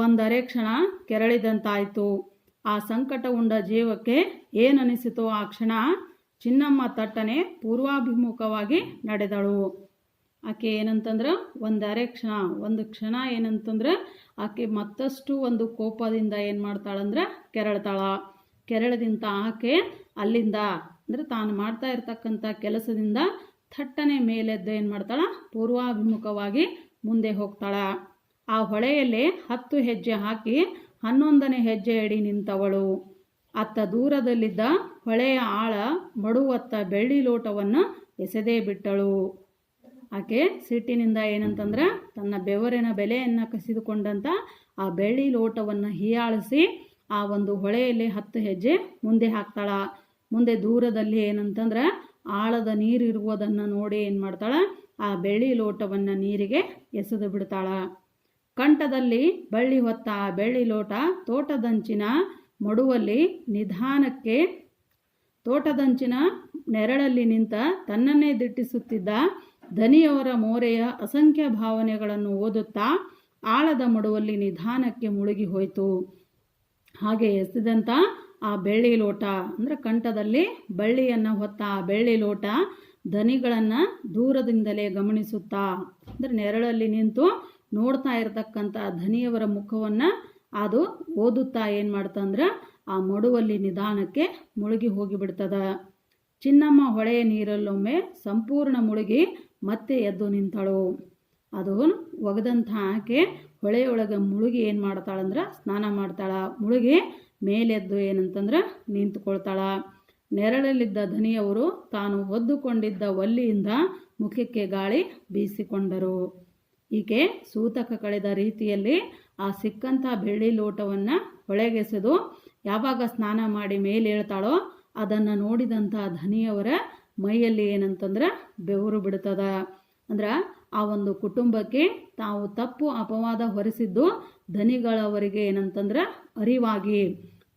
ಒಂದರೆ ಕ್ಷಣ ಕೆರಳಿದಂತಾಯಿತು. ಆ ಸಂಕಟ ಉಂಡ ಜೀವಕ್ಕೆ ಏನನಿಸಿತೋ ಆ ಕ್ಷಣ ಚಿನ್ನಮ್ಮ ತಟ್ಟನೆ ಪೂರ್ವಾಭಿಮುಖವಾಗಿ ನಡೆದಳು. ಆಕೆ ಏನಂತಂದ್ರೆ ಒಂದು ಕ್ಷಣ ಏನಂತಂದ್ರೆ ಆಕೆ ಮತ್ತಷ್ಟು ಒಂದು ಕೋಪದಿಂದ ಏನು ಮಾಡ್ತಾಳಂದ್ರೆ ಕೆರಳದಿಂತ ಆಕೆ ಅಲ್ಲಿಂದ ಅಂದರೆ ತಾನು ಮಾಡ್ತಾ ಇರ್ತಕ್ಕಂಥ ಕೆಲಸದಿಂದ ಥಟ್ಟನೆ ಮೇಲೆದ್ದು ಏನು ಮಾಡ್ತಾಳ, ಪೂರ್ವಾಭಿಮುಖವಾಗಿ ಮುಂದೆ ಹೋಗ್ತಾಳ. ಆ ಹೊಳೆಯಲ್ಲಿ 10 ಹೆಜ್ಜೆ ಹಾಕಿ 11ನೇ ಹೆಜ್ಜೆಯಡಿ ನಿಂತವಳು. ಅತ್ತ ದೂರದಲ್ಲಿದ್ದ ಹೊಳೆಯ ಆಳ ಮಡುವತ್ತ ಬೆಳ್ಳಿ ಲೋಟವನ್ನು ಎಸೆದೇ ಬಿಟ್ಟಳು. ಆಕೆ ಸಿಟ್ಟಿನಿಂದ ಏನಂತಂದ್ರೆ ತನ್ನ ಬೆವರಿನ ಬೆಲೆಯನ್ನು ಕಸಿದುಕೊಂಡಂಥ ಆ ಬೆಳ್ಳಿ ಲೋಟವನ್ನು ಹೀಯಾಳಿಸಿ ಆ ಒಂದು ಹೊಳೆಯಲ್ಲಿ 10 ಹೆಜ್ಜೆ ಮುಂದೆ ಹಾಕ್ತಾಳ. ಮುಂದೆ ದೂರದಲ್ಲಿ ಏನಂತಂದ್ರೆ ಆಳದ ನೀರಿರುವುದನ್ನು ನೋಡಿ ಏನು ಮಾಡ್ತಾಳ, ಆ ಬೆಳ್ಳಿ ಲೋಟವನ್ನು ನೀರಿಗೆ ಎಸೆದು ಬಿಡ್ತಾಳ. ಕಂಠದಲ್ಲಿ ಬಳ್ಳಿ ಹೊತ್ತ ಆ ಬೆಳ್ಳಿ ಲೋಟ ತೋಟದಂಚಿನ ಮಡುವಲ್ಲಿ ನಿಧಾನಕ್ಕೆ ತೋಟದಂಚಿನ ನೆರಳಲ್ಲಿ ನಿಂತ ತನ್ನನ್ನೇ ದಿಟ್ಟಿಸುತ್ತಿದ್ದ ಧನಿಯವರ ಮೋರೆಯ ಅಸಂಖ್ಯ ಭಾವನೆಗಳನ್ನು ಓದುತ್ತಾ ಆಳದ ಮಡುವಲ್ಲಿ ನಿಧಾನಕ್ಕೆ ಮುಳುಗಿ ಹೋಯಿತು. ಹಾಗೆ ಎಸೆದಂಥ ಆ ಬೆಳ್ಳಿ ಲೋಟ ಅಂದರೆ ಕಂಠದಲ್ಲಿ ಬಳ್ಳಿಯನ್ನು ಹೊತ್ತ ಆ ಬೆಳ್ಳಿ ಲೋಟ ಧನಿಗಳನ್ನು ದೂರದಿಂದಲೇ ಗಮನಿಸುತ್ತಾ ಅಂದರೆ ನೆರಳಲ್ಲಿ ನಿಂತು ನೋಡ್ತಾ ಇರತಕ್ಕಂಥ ಧನಿಯವರ ಮುಖವನ್ನು ಅದು ಓದುತ್ತಾ ಏನು ಮಾಡ್ತಂದ್ರೆ ಆ ಮಡುವಲ್ಲಿ ನಿಧಾನಕ್ಕೆ ಮುಳುಗಿ ಹೋಗಿಬಿಡ್ತದ. ಚಿನ್ನಮ್ಮ ಹೊಳೆಯ ನೀರಲ್ಲೊಮ್ಮೆ ಸಂಪೂರ್ಣ ಮುಳುಗಿ ಮತ್ತೆ ಎದ್ದು ನಿಂತಳು. ಅದು ಒಗೆದಂಥ ಆಕೆ ಹೊಳೆಯೊಳಗೆ ಮುಳುಗಿ ಏನು ಮಾಡ್ತಾಳಂದ್ರೆ ಸ್ನಾನ ಮಾಡ್ತಾಳ. ಮುಳುಗಿ ಮೇಲೆದ್ದು ಏನಂತಂದ್ರೆ ನಿಂತುಕೊಳ್ತಾಳ. ನೆರಳಲ್ಲಿದ್ದ ಧನಿಯವರು ತಾನು ಹೊದ್ದುಕೊಂಡಿದ್ದ ಒಲ್ಲಿಯಿಂದ ಮುಖಕ್ಕೆ ಗಾಳಿ ಬೀಸಿಕೊಂಡರು. ಈಕೆ ಸೂತಕ ಕಳೆದ ರೀತಿಯಲ್ಲಿ ಆ ಸಿಕ್ಕಂಥ ಬೆಳ್ಳಿ ಲೋಟವನ್ನು ಹೊಳೆಗೆಸೆದು ಯಾವಾಗ ಸ್ನಾನ ಮಾಡಿ ಮೇಲೇಳ್ತಾಳೋ ಅದನ್ನು ನೋಡಿದಂಥ ಧನಿಯವರ ಮೈಯಲ್ಲಿ ಏನಂತಂದ್ರೆ ಬೆವರು ಬಿಡ್ತದ. ಅಂದ್ರೆ ಆ ಒಂದು ಕುಟುಂಬಕ್ಕೆ ತಾವು ತಪ್ಪು ಅಪವಾದ ಹೊರಿಸಿದ್ದು ಧನಿಗಳವರಿಗೆ ಏನಂತಂದ್ರೆ ಅರಿವಾಗಿ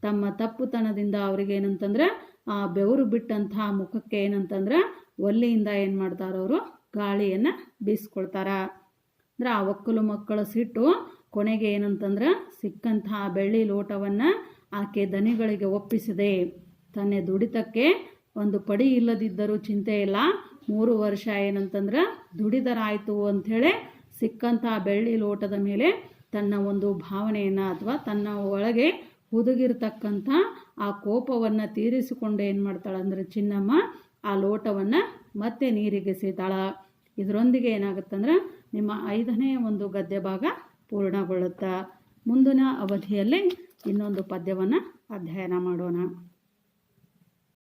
ತಮ್ಮ ತಪ್ಪುತನದಿಂದ ಅವರಿಗೆ ಏನಂತಂದ್ರೆ ಆ ಬೆವರು ಬಿಟ್ಟಂಥ ಮುಖಕ್ಕೆ ಏನಂತಂದ್ರೆ ಒಲ್ಲಿಯಿಂದ ಏನು ಮಾಡ್ತಾರ ಅವರು ಗಾಳಿಯನ್ನು ಬೀಸ್ಕೊಳ್ತಾರ. ಅಂದ್ರೆ ಆ ಒಕ್ಕಲು ಮಕ್ಕಳ ಸಿಟ್ಟು ಕೊನೆಗೆ ಏನಂತಂದ್ರೆ ಸಿಕ್ಕಂಥ ಬೆಳ್ಳಿ ಲೋಟವನ್ನು ಆಕೆ ಧನಿಗಳಿಗೆ ಒಪ್ಪಿಸಿದೆ. ತನ್ನ ದುಡಿತಕ್ಕೆ ಒಂದು ಪಡಿ ಇಲ್ಲದಿದ್ದರೂ ಚಿಂತೆ ಇಲ್ಲ, 3 ವರ್ಷ ಏನಂತಂದ್ರೆ ದುಡಿದರಾಯಿತು ಅಂಥೇಳಿ ಸಿಕ್ಕಂಥ ಬೆಳ್ಳಿ ಲೋಟದ ಮೇಲೆ ತನ್ನ ಒಂದು ಭಾವನೆಯನ್ನು ಅಥವಾ ತನ್ನ ಒಳಗೆ ಹುದುಗಿರ್ತಕ್ಕಂಥ ಆ ಕೋಪವನ್ನು ತೀರಿಸಿಕೊಂಡು ಏನು ಮಾಡ್ತಾಳೆ ಅಂದರೆ ಚಿನ್ನಮ್ಮ ಆ ಲೋಟವನ್ನು ಮತ್ತೆ ನೀರಿಗೆ ಎಸೆತಾಳ. ಇದರೊಂದಿಗೆ ಏನಾಗುತ್ತಂದ್ರೆ ನಿಮ್ಮ 5ನೇ ಒಂದು ಗದ್ಯ ಭಾಗ ಪೂರ್ಣಗೊಳ್ಳುತ್ತಾ. ಮುಂದಿನ ಅವಧಿಯಲ್ಲಿ ಇನ್ನೊಂದು ಪದ್ಯವನ್ನು ಅಧ್ಯಯನ ಮಾಡೋಣ.